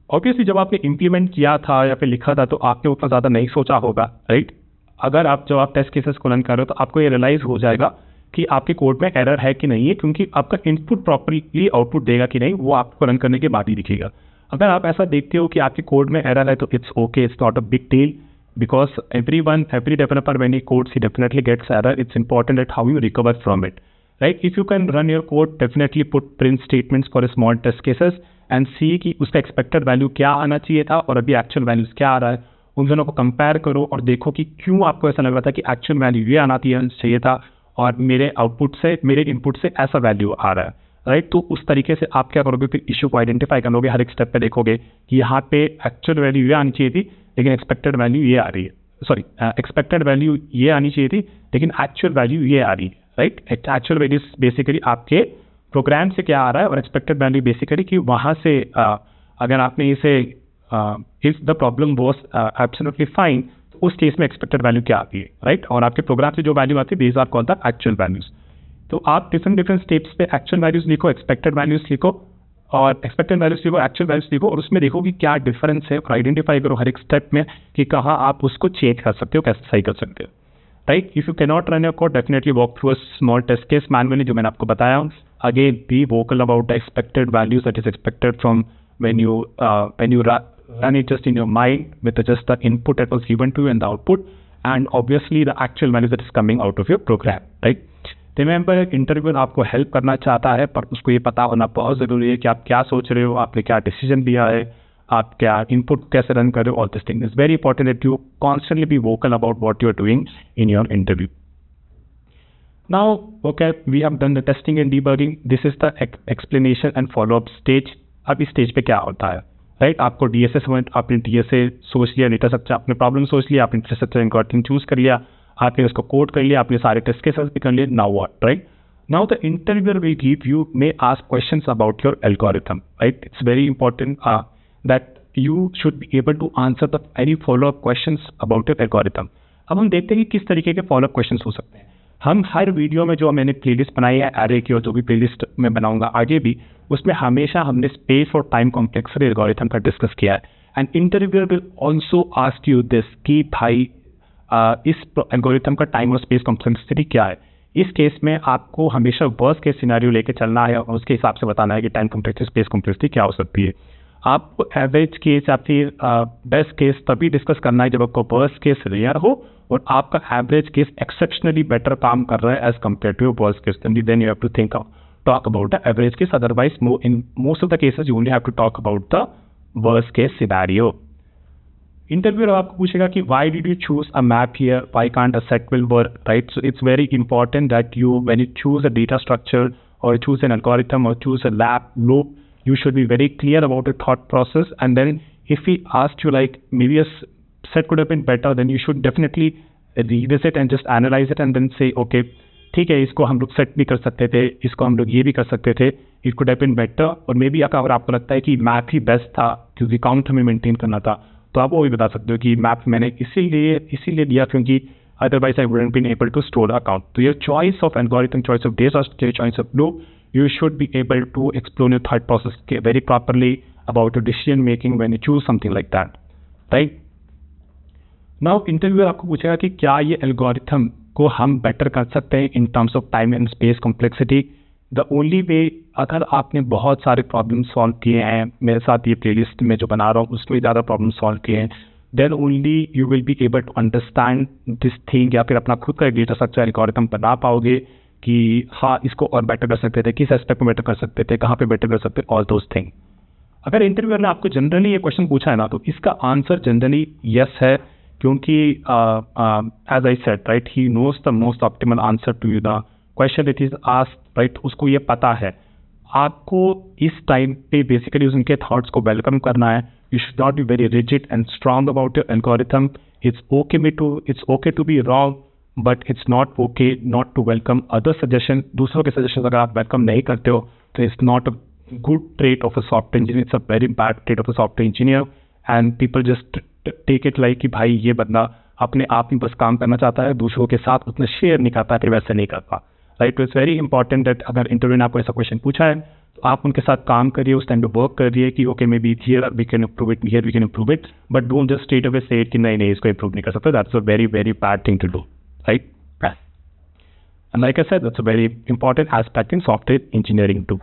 Obviously जब आपने इम्प्लीमेंट किया था या फिर लिखा था तो आपने उतना ज़्यादा नहीं सोचा होगा, राइट. अगर आप जब आप टेस्ट केसेस को रन कर रहे हो तो आपको ये रियलाइज हो जाएगा कि आपके कोड में एरर है कि नहीं है, क्योंकि आपका इनपुट प्रॉपरली आउटपुट देगा कि नहीं वो आपको रन करने के बाद ही दिखेगा. अगर आप ऐसा देखते हो कि आपके कोड में एरर है तो it's okay, it's not a big deal, because every developer when he codes he definitely gets error. It's important that how you recover from it, right? If you can run your code, definitely put print statements for small test cases and see कि उसका expected value क्या आना चाहिए था और अभी actual values क्या आ रहा है, उन दोनों को compare करो और देखो कि क्यों आपको ऐसा लग रहा था कि actual value ये आना चाहिए था और मेरे आउटपुट से, मेरे इनपुट से ऐसा वैल्यू आ रहा है, राइट? तो उस तरीके से आप क्या करोगे, फिर इशू को आइडेंटिफाई करोगे, हर एक स्टेप पे देखोगे कि यहाँ पे एक्चुअल वैल्यू ये आनी चाहिए थी लेकिन एक्सपेक्टेड वैल्यू ये आ रही है, सॉरी एक्सपेक्टेड वैल्यू ये आनी चाहिए थी लेकिन एक्चुअल वैल्यू ये आ रही है, राइट? एक्चुअल वैल्यू बेसिकली आपके प्रोग्राम से क्या आ रहा है और एक्सपेक्टेड वैल्यू बेसिकली कि वहाँ से अगर आपने इसे if the problem was absolutely fine, तो उस केस में एक्सपेक्टेड वैल्यू क्या आती है, राइट? और आपके प्रोग्राम से जो वैल्यू आती है these are called the actual values. तो आप डिफरेंट स्टेप्स पे एक्चुअल वैल्यूज लिखो, एक्सपेक्टेड वैल्यूज लिखो और एक्सपेक्टेड वैल्यूज लिखो, एक्चुअल वैल्यूज लिखो और उसमें देखो कि क्या डिफरेंस है और आइडेंटिफाई करो हर एक स्टेप में कि कहाँ आप उसको चेंज कर सकते हो, कैसे सही कर सकते हो, right? If you can not run your code, definitely walk through a small test case manually, जो मैंने आपको बताया। Again be vocal about the expected values that is expected from when you run it just in your mind with just the input that was given to you and the output, and obviously the actual value that is coming out of your program, right? Remember, interviewer आपको help करना चाहता है पर उसको ये पता होना बहुत ज़रूरी है कि आप क्या सोच रहे हो, आपने क्या डिसीजन लिया है, आप क्या इनपुट कैसे रन कर रहे हो। All this thing is very important that you constantly be vocal about what you are doing in your interview. Now, okay, we have done the testing and debugging. This is the explanation and follow-up stage. अब इस stage पे क्या होता है, right? आपको DSA समझ, आपने DSA सोच लिया, डेटा स्ट्रक्चर आपने प्रॉब्लम सोच लिया, आपने डेटा स्ट्रक्चर एल्गोरिथम चूज कर लिया, आपने उसको कोड कर लिया, आपने सारे टेस्ट केसेस भी कर लिए। Now what, right? Now the interviewer will give you may ask questions about your algorithm, right? It's very important that you should be able to answer the any follow up questions about your algorithm. अब हम देखते हैं कि किस तरीके के follow up questions हो सकते हैं। हम हर वीडियो में जो मैंने प्लेलिस्ट बनाई है एरे की और जो भी प्लेलिस्ट में बनाऊंगा आगे भी, उसमें हमेशा हमने स्पेस और टाइम कॉम्प्लेक्सिटी एल्गोरिथम का डिस्कस किया है। And interviewer will also ask you this कि भाई इस एल्गोरिथम का टाइम और स्पेस कॉम्प्लेक्सिटी क्या है। इस केस में आपको हमेशा वर्स्ट केस सिनेरियो लेके चलना है और उसके हिसाब से बताना है कि टाइम कॉम्प्लेक्सिटी, स्पेस कॉम्प्लेक्सिटी क्या हो सकती है। आपको एवरेज केस या फिर बेस्ट केस तभी डिस्कस करना है जब आपको वर्स्ट केस रेयर हो और आपका एवरेज केस एक्सेप्शनली बेटर काम कर रहा है as compare to your worst case. Then you have to think talk about the average case. Otherwise, in most of the cases, you only have to talk about the worst case scenario. Interviewer आपको पूछेगा कि why did you choose a map here? Why can't a set will work, right? So it's very important that you, when you choose a data structure or choose an algorithm or choose a lab loop, you should be very clear about the thought process. And then if he asks you like maybe a set could have been better, then you should definitely revisit and just analyze it and then say, okay, ठीक है, इसको हम लोग set भी कर सकते थे, इसको हम लोग ये भी कर सकते थे, it could have been better. और मे बी अगर आपको लगता है कि मैप ही बेस्ट था क्योंकि काउंट हमें मेंटेन करना था, तो आप वो भी बता सकते हो कि मैप मैंने इसीलिए दिया क्योंकि otherwise I wouldn't been able to store account. तो your choice of algorithm, choice of data, choice of loop, you should be able to explore your thought process very properly about your decision making when you choose something like that, right? Now interviewer आपको पूछेगा कि क्या ये algorithm को हम better कर सकते हैं in terms of time and space complexity. The only way, अगर आपने बहुत सारे प्रॉब्लम सॉल्व किए हैं, मेरे साथ ये प्लेलिस्ट में जो बना रहा हूँ उसमें ज़्यादा प्रॉब्लम सॉल्व किए हैं, then only you will be able to understand this thing, या फिर अपना खुद का एक डेटा स्ट्रक्चर एल्गोरिथम बना पाओगे कि हाँ इसको और बेटर कर सकते थे, किस एस्पेक्ट में बेटर कर सकते थे, कहाँ पे बेटर कर सकते थे, ऑल दोज थिंग। अगर इंटरव्यूअर ने आपको जनरली ये क्वेश्चन पूछा है ना, तो इसका आंसर जनरली यस है, क्योंकि as I said, right, he knows the most optimal answer to you the question it is asked, right? उसको ये पता है। आपको इस टाइम पे बेसिकली उनके थॉट्स को वेलकम करना है। You should not be very rigid and strong about your algorithm. It's okay to be wrong, but it's not okay not to welcome other suggestion. दूसरों के सजेशन अगर आप वेलकम नहीं करते हो तो it's not a good trait of a software engineer, it's a very bad trait of a software engineer. And people just take it like कि भाई ये बंदा अपने आप ही बस काम करना चाहता है, दूसरों के साथ उतना शेयर नहीं करता, फिर वैसे नहीं करता, राइट? तो इट्स वेरी इंपॉर्टेंट दैट अगर इंटरव्यू ने आपको ऐसा क्वेश्चन पूछा है तो आप उनके साथ काम करिए, उस टाइम पे वर्क करिए कि okay maybe here we can improve it, here we can improve it, but don't just straight away say it कि नहीं इसको इम्प्रूव नहीं कर सकते। That's a very very bad thing to do, right? And like I said, that's a very important aspect in software engineering too.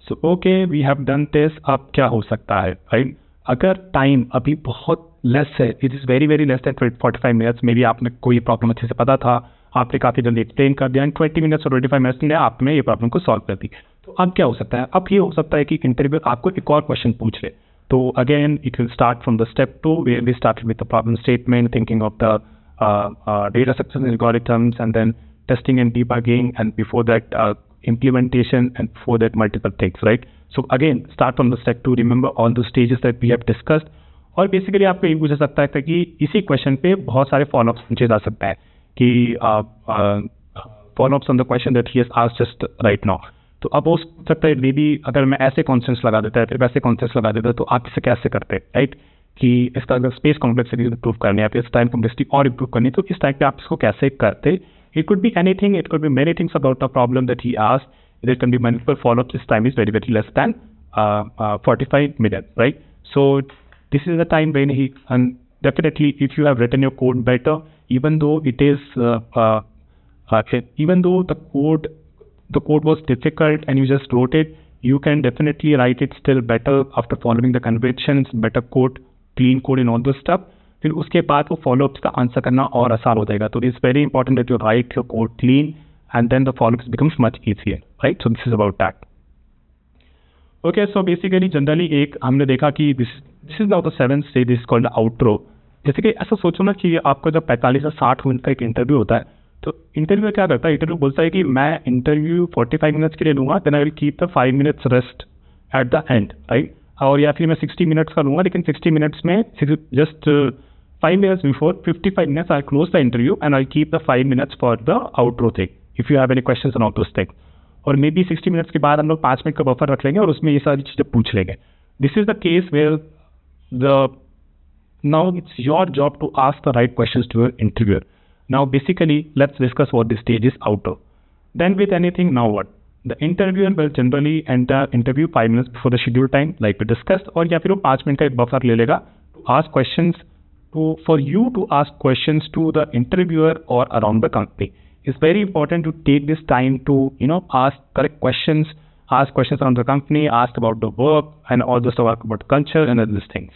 So okay we have done this, अब क्या हो सकता है, राइट? अगर टाइम अभी बहुत लेस है, it is very very less than 45 minutes, may be आपने कोई प्रॉब्लम अच्छे से पता था, आपने काफ़ी जल्दी एक्सप्लेन कर दिया, एंड 20 मिनट्स और 25 मिनट्स में आपने ये प्रॉब्लम को सॉल्व कर दी। तो अब क्या हो सकता है? अब ये हो सकता है कि इंटरव्यू आपको एक और क्वेश्चन पूछ ले। तो again it will start from the step 2 where we started with the problem statement, thinking of the data structures and algorithms, and then testing and debugging, and before that implementation, and before that multiple things, right? So again start from the step 2, remember all the stages that we have discussed, और basically आपको ये पूछा सकता है कि इसी question पे बहुत सारे फॉलोअप्स पूछे जा सकता है कि follow-ups on the question that he has asked just right now. तो अब हो सकता है मे बी अगर मैं ऐसे कॉन्सेप्ट्स लगा देता है, फिर वैसे कॉन्सेप्ट्स लगा देता है, तो आप इसे कैसे करते हैं, राइट? कि इसका अगर स्पेस कॉम्प्लेक्सिटी इम्प्रूव करनी है, फिर टाइम कॉम्प्लेक्सिटी और इम्प्रूव करनी है, तो इस टाइप पे आप इसको कैसे करते? It could be anything, it could be many things about the problem that he asked, it can be multiple follow-ups, this time is very very less than 45 minutes, right? So this is the time when he, and definitely if you have written your code better, even though it is even though the code was difficult and you just wrote it, you can definitely write it still better after following the conventions, better code, clean code and all those stuff. फिर उसके बाद वो follow-ups का answer करना और आसान हो जाएगा। तो it's very important that you write your code clean and then the followups becomes much easier, right? So this is about that. Okay, so basically generally एक हमने देखा कि this is now the 7th stage, this called outro. जैसे कि ऐसा सोचो ना कि आपका जब 45 से 60 मिनट का एक इंटरव्यू होता है, तो इंटरव्यू क्या करता है? इंटरव्यू बोलता है कि मैं इंटरव्यू 45 मिनट्स के लिए लूँगा, then I will keep the 5 minutes rest at the end, right? और या फिर मैं 60 मिनट्स का लूँगा, लेकिन 60 मिनट्स में just 5 minutes before 55 minutes I'll close the interview and I'll keep the 5 minutes for the outro thing if you have any questions on all those things. और may be 60 minutes के बाद हम लोग 5 minute का buffer रख लेंगे और उसमें ये सारी चीज़ें पूछ लेंगे। This is the case where the now it's your job to ask the right questions to your interviewer. Now basically let's discuss what this stage is outro. Then with anything, now what? The interviewer will generally enter interview 5 minutes before the schedule time like we discussed, और या फिर वो 5 minute का एक buffer ले लेगा to ask questions, for you to ask questions to the interviewer or around the company. It's very important to take this time to, ask correct questions, ask questions around the company, ask about the work and all the stuff about culture and other things.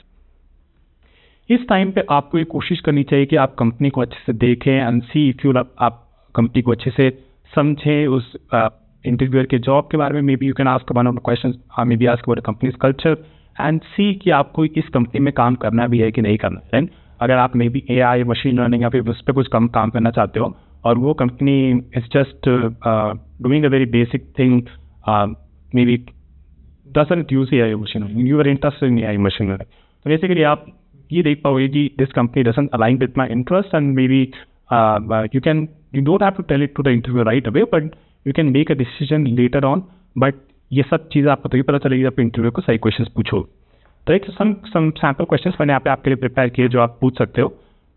इस time पे आपको ये कोशिश करनी चाहिए कि आप company को अच्छे से देखें एंड सी इफ यू आप कंपनी को अच्छे से समझें, उस इंटरव्यूअर के जॉब के बारे में। Maybe you can ask one of the questions, maybe ask about the company's culture and see कि आपको इस कंपनी में काम करना भी है कि नहीं करना है। अगर आप may be AI, machine learning या फिर उस पर कुछ कम काम करना चाहते हो और वो company is just doing a very basic thing, maybe doesn't use AI machine learning, you are interested in AI machine learning, तो बेसिकली आप ये देख पाओगे कि this company doesn't align with my interest and maybe you don't have to tell it to the interviewer right away, but you can make a decision later on. But ये सब चीज़ें आपको तभी पता चलेगी जब इंटरव्यू को सही क्वेश्चंस पूछो। तो एक सम सैम्पल क्वेश्चंस मैंने यहाँ पे आपके लिए प्रिपेयर किए जो आप पूछ सकते हो।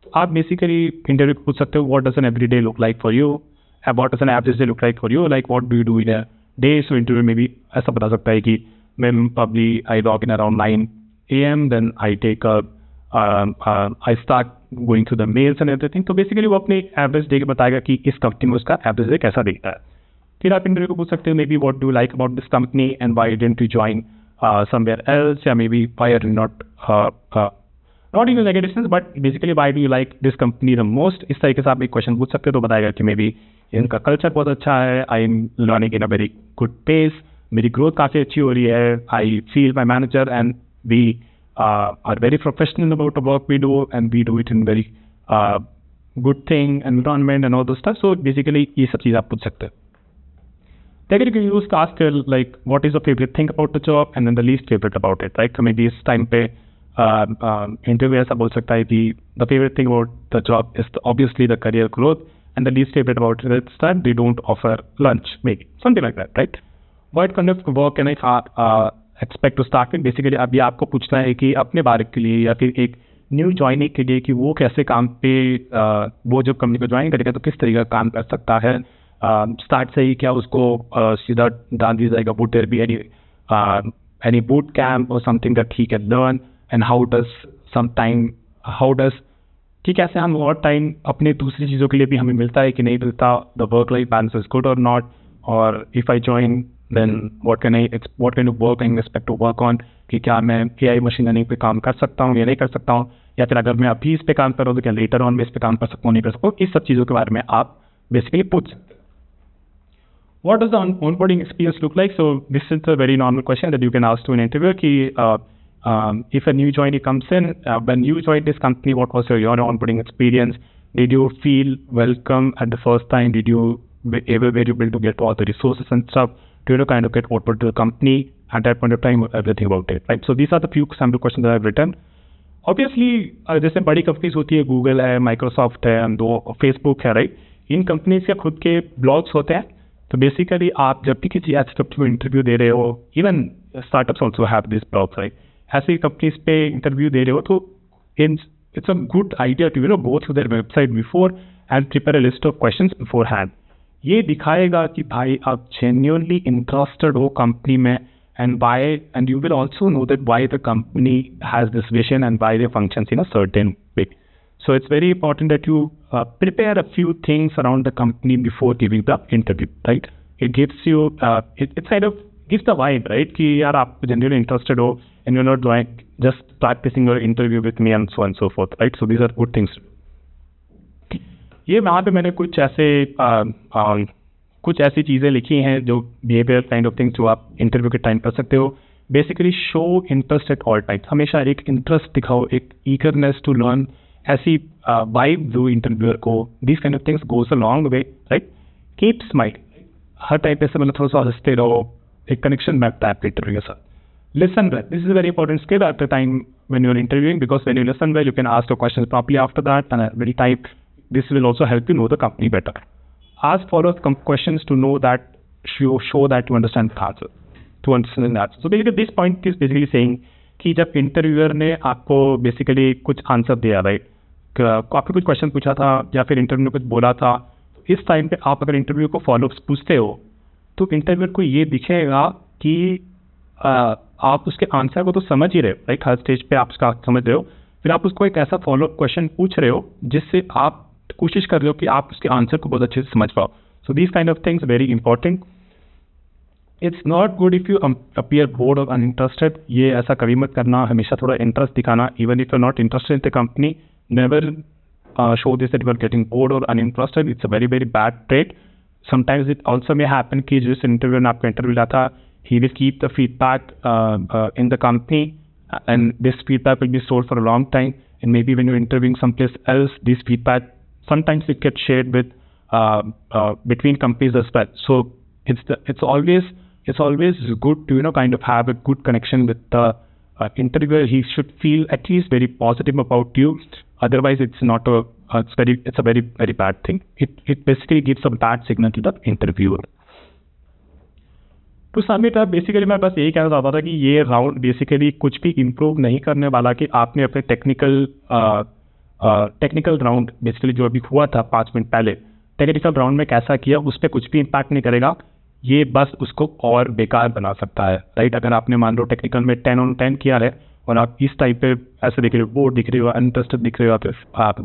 तो आप बेसिकली इंटरव्यू पूछ सकते हो, what does an every day look like for you, what does an average day look like for you, like what do you do in a day. So interview में भी ऐसा बता सकता है कि मैं probably I log in around 9 AM, then I take I start going through the mails and everything. तो basically वो अपने एवरेज डे बताएगा कि इस कंपनी में उसका एवरेज डे कैसा दिखता है। फिर आप इंटरव्यू को पूछ सकते हो, maybe what do like about this company and why didn't you join somewhere else, या maybe why are not even negative, but basically why do you like this company the most। इस तरीके से आप एक question पूछ सकते हो, तो बताएगा कि मे बी इनका कल्चर बहुत अच्छा है, I am learning in a very good pace, मेरी ग्रोथ काफ़ी अच्छी हो रही है, I feel my manager and we are very professional about the work we do and we do it in very good thing environment and all those stuff. So basically ये सब चीज़ आप पूछ सकते हैं। Then you can use to ask like what is the favorite thing about the job and then the least favorite about it, right? So maybe इस time पे interview ऐसा बोल सकता है कि the favorite thing about the job is obviously the career growth and the least favorite about it is that they don't offer lunch, maybe something like that, right? What kind of work can I expect to start में। Basically अभी आपको पूछना है कि अपने बारे के लिए या फिर एक न्यू ज्वाइनिंग के लिए कि वो कैसे काम पे वो जब कंपनी को ज्वाइन करेगा तो किस तरीके का काम कर सकता है। स्टार्ट से ही क्या उसको सीधा डाल दिया जाएगा, would there be any boot camp or something that he can learn and how does कि कैसे हम और टाइम अपने दूसरी चीज़ों के लिए भी हमें मिलता है कि नहीं मिलता, the work life balance is good और नॉट, और if I join then what kind of work I can expect to work on, कि क्या मैं AI मशीन लर्निंग पे काम कर सकता हूँ या नहीं कर सकता हूँ, या फिर अगर मैं अभी इस पे काम कर रहा हूँ तो क्या लेटर ऑन मैं इस पे काम कर सकता हूँ नहीं कर सकता हूँ, इस सब चीज़ों के बारे में आप बेसिकली पूछ सकते हैं. What does the onboarding experience look like? So this is a very normal question that you can ask to an interviewer. If a new joinee comes in, when you joined this company, what was your onboarding experience? Did you feel welcome at the first time? Did you were you able to get all the resources and stuff? Do you kind of get what to the company at that point of time? Everything about it, right? So these are the few sample questions that I've written. Obviously, जैसे बड़ी companies होती है, Google है, Microsoft है, Facebook है, right, इन companies के खुद के ब्लॉग्स होते हैं. तो बेसिकली आप जब भी किसी ऐसी कंपनी में इंटरव्यू दे रहे हो, even startups also have this blogs, right, ऐसी कंपनीज पे इंटरव्यू दे रहे हो तो it's a good idea to go through their website before and prepare a list of questions beforehand. ये दिखाएगा कि भाई आप जेन्युइनली इंटरेस्टेड हो कंपनी में, and you will also know that why the company has this vision and why they functions in a certain way. So it's very important that you prepare a few things around the company before giving the interview, right? It gives you, it kind of gives the vibe, right? कि यार आप genuinely interested हो and you're not like just practicing your interview with me and so forth, right? So these are good things. ये वहाँ पे मैंने कुछ ऐसी चीज़ें लिखी हैं जो बिहेवियर काइंड ऑफ थिंग्स जो आप इंटरव्यू के टाइम कर सकते हो. Basically show interest at all time, हमेशा एक इंटरेस्ट दिखाओ, एक ईगरनेस टू लर्न, ऐसी वाइब दो इंटरव्यूअर को. This kind of things goes a long way, right. Keep smile, her time पे से मतलब थोड़ा सा हंसते रहो, एक कनेक्शन बैठता है आपके इंटरव्यू के साथ. Listen well, this is a very important skill at the time when you're interviewing, because when you listen well you can ask the questions properly after that, and at very time this will also help you know the company better. Ask follow-up questions to know that show that you understand the answer, to understand that. So basically this point is basically saying कि जब interviewer ने आपको basically कुछ answer दिया, right, आपको कुछ question पूछा था या फिर इंटरव्यू में कुछ बोला था, इस टाइम पे आप अगर इंटरव्यू को फॉलोअप्स पूछते हो तो इंटरव्यूअर को ये दिखेगा कि आप उसके आंसर को तो समझ ही रहे हो, राइट, हर स्टेज पे आप उसका समझ रहे हो, फिर आप उसको एक ऐसा फॉलोअप क्वेश्चन पूछ रहे हो जिससे आप कोशिश कर रहे हो कि आप उसके आंसर को बहुत अच्छे से समझ पाओ. So these kind of things very important. It's not good if you appear bored or uninterested. ये ऐसा कभी मत करना, हमेशा थोड़ा इंटरेस्ट दिखाना. Even if you not interested in the company, never show this that you are getting bored or uninterested. It's a very very bad trait. Sometimes it also may happen कि जिस इंटरव्यू ने आपका interview लिया था, he will keep the feedback in the company, and this feedback will be stored for a long time, and maybe when you're interviewing someplace else, this feedback sometimes it gets shared with between companies as well. So it's always good to kind of have a good connection with the interviewer. He should feel at least very positive about you. Otherwise it's not it's a very very bad thing. It basically gives a bad signal to the interviewer. To sum it up, basically मैं बस यही कहना चाहता था कि ये round basically कुछ भी इम्प्रूव नहीं करने वाला कि आपने अपने टेक्निकल राउंड बेसिकली जो अभी हुआ था 5 मिनट पहले, टेक्निकल राउंड में कैसा किया उस पर कुछ भी इम्पैक्ट नहीं करेगा. ये बस उसको और बेकार बना सकता है, राइट. अगर आपने मान लो टेक्निकल में 10 on 10 किया है और आप इस टाइप पे ऐसे दिख रहे हो, बोर्ड दिख रहे हो, अनइंटरेस्टेड दिख रहे हो, आप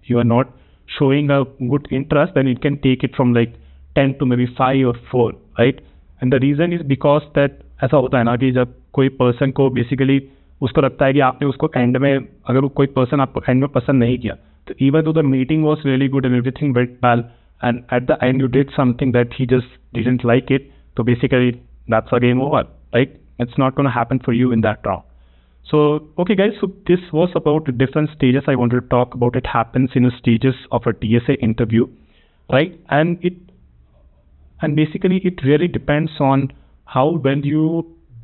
you are not showing a good interest, then it can take it from like 10 to maybe 5 or 4, right? And the reason is because that ऐसा होता है ना कि जब कोई पर्सन को बेसिकली उसको लगता है कि आपने उसको एंड में, अगर कोई पर्सन आपको एंड में पसंद नहीं किया, तो even though the meeting was really good and everything went well, and at the end you did something that he just didn't like it, तो basically that's a game over, right? It's not going to happen for you in that round. So, okay guys, so this was about the different stages I wanted to talk about. It happens in the stages of a DSA interview, right? And basically it really depends on how well you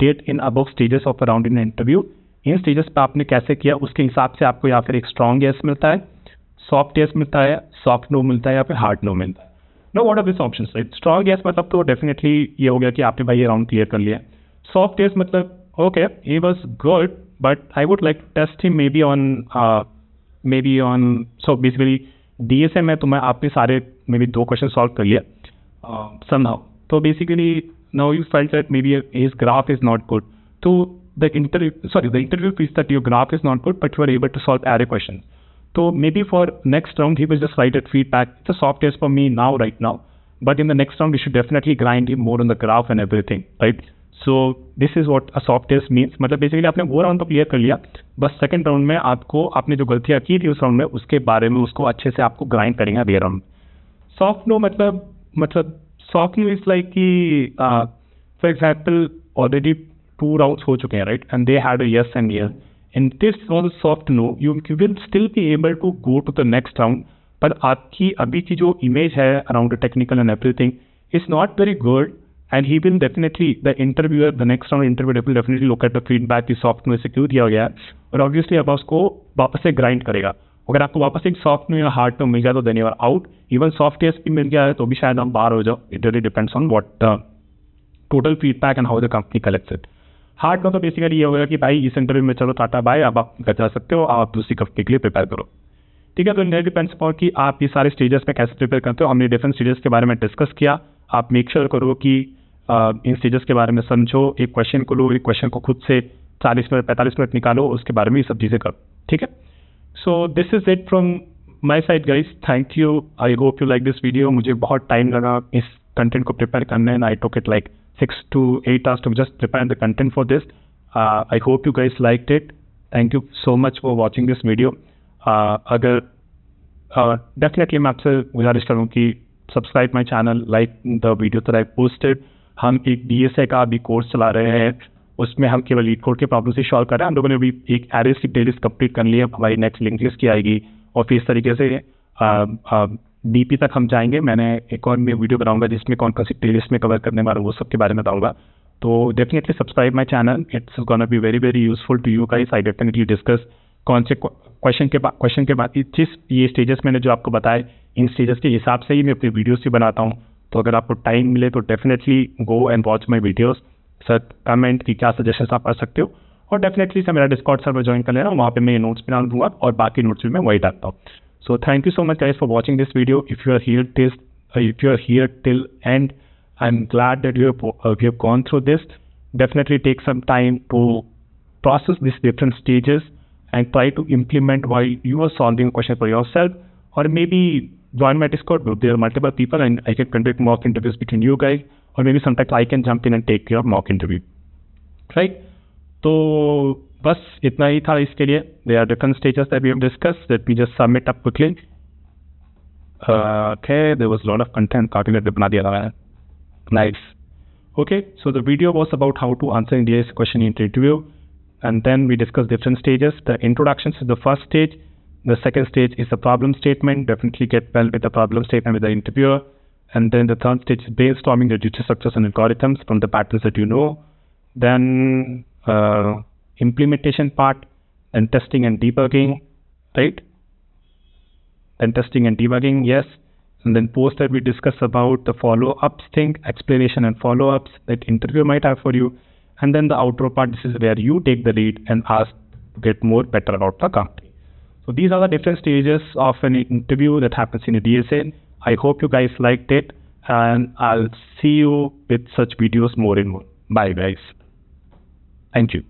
did in above stages of a round in an interview. In stages पे आपने कैसे किया उसके हिसाब से आपको या फिर एक strong yes मिलता है, soft yes मिलता है, soft no मिलता है या फिर hard no मिलता है. Now what are these options, right? Strong yes मतलब तो definitely ये हो गया कि आपने भाई ये round clear कर लिया. Soft yes मतलब okay, he was good, but I would like to test him maybe on so basically DSA में तो मैं आपने सारे maybe 2 questions solve कर लिया somehow. So basically now you felt that maybe his graph is not good. So the interview feels that your graph is not good, but you are able to solve array questions. So maybe for next round he will just write a feedback. It's a soft yes for me now, right now. but in the next round, you should definitely grind more on the graph and everything, right? So this is what a soft test means. मतलब basically आपने वो round तो clear कर लिया, बस second round में आपको आपने जो गलतियां की थी उस राउंड में उसके बारे में उसको अच्छे से आपको ग्राइंड करेंगे अगले राउंड में. सॉफ्ट नो मतलब सॉफ्ट नो इज लाइक कि फॉर एग्जाम्पल ऑलरेडी 2 राउंड्स हो चुके हैं, right, and they had a yes and year. In this was soft no, you will still be able to go to the next round, पर आपकी अभी की जो image है around the technical and everything is not very good, and he will definitely the interviewer the next round interview will definitely look at the feedback की soft no से क्यों दिया गया है, और ऑब्वियसली अब उसको वापस से ग्राइंड करेगा. अगर आपको वापस एक सॉफ्ट नो या हार्ड नो मिल गया तो then you are out. Even soft test भी मिल गया है तो भी शायद हम बाहर हो जाओ. It really depends on what the total feedback and how the company collects it. Hard no तो बेसिकली ये होगा कि भाई इस इंटरव्यू में चलो टाटा बाय, अब आप घर जा सकते हो, आप दूसरी कंपनी के लिए प्रिपेयर करो. ठीक है, तो इट डिपेंड्स अपॉन कि आप ये सारे स्टेजेस में कैसे प्रिपेयर करते हो. हमने डिफरेंट स्टेजेस के बारे में डिस्कस किया. आप मेक श्योर करो कि इन स्टेजेस के बारे में समझो, एक क्वेश्चन को लो, एक क्वेश्चन को खुद से 40 मिनट 45 मिनट निकालो, उसके बारे में ये सब चीज़ें करो. ठीक है, सो this is it from my side guys. Thank you. I hope you like this video. मुझे बहुत टाइम लगा इस कंटेंट को प्रिपेयर करने, and I took it like 6 to 8 hours to just prepare the content for this. I hope you guys liked it. Thank you so much for watching this video. अगर definitely मैं आपसे गुजारिश करूँ कि subscribe my channel, like the video that I posted. हम एक DSA का अभी कोर्स चला रहे हैं, उसमें हम केवल लीड कोड के प्रॉब्लम से सॉल्व कर रहे हैं. हम लोगों ने अभी एक एरेस की प्लेलिस्ट कंप्लीट कर ली है, हमारी नेक्स्ट लिंक लिस्ट की आएगी, और फिर इस तरीके से DP तक हम जाएंगे. मैंने एक और मैं वीडियो बनाऊंगा जिसमें कौन कौन सी प्लेलिस्ट में कवर करने वाला वो सब के बारे में बताऊंगा. तो definitely subscribe my channel. It's gonna be very very useful to you guys. I definitely discuss कौन से क्वेश्चन के बाद जिस ये स्टेजेस मैंने जो आपको बताए, इन स्टेजेस के हिसाब से ही मैं अपनी वीडियोस भी बनाता हूँ. तो अगर आपको टाइम मिले तो definitely go and watch my videos. Sir comment की क्या सजेशन आप कर सकते हो, और डेफिनेटली सर मेरा डिस्कॉर्ड सर्वर ज्वाइन कर लेना, वहाँ पे मैं नोट्स बना दूंगा और बाकी नोट्स भी मैं वही डालता हूँ. So thank you so much guys for watching this video. If you are here till end, I'm glad that you have gone through this. Definitely take some time to process these different stages and try to implement while you are solving a question for yourself, or maybe join my Discord group. There are multiple people and I can conduct mock interviews between you guys, or maybe sometimes I can jump in and take care of mock interview. Right? तो बस इतना ही था इसके लिए. There are different stages that we have discussed. Let me just sum it up quickly. Okay, there was a lot of content. काफी मैंने बना दिया था. Nice. Okay, so the video was about how to answer India's question in interview, and then we discussed different stages. The introduction is the first stage. The second stage is the problem statement. Definitely get well with the problem statement with the interviewer. And then the third stage is brainstorming the data structures and algorithms from the patterns that you know. Then implementation part, and testing and debugging, right? Then testing and debugging, yes. And then post that we discuss about the follow-ups thing, explanation and follow-ups that interviewer might have for you. And then the outro part, this is where you take the lead and ask to get more better about the company. So these are the different stages of an interview that happens in a DSA. I hope you guys liked it, and I'll see you with such videos more and more. Bye guys. Thank you.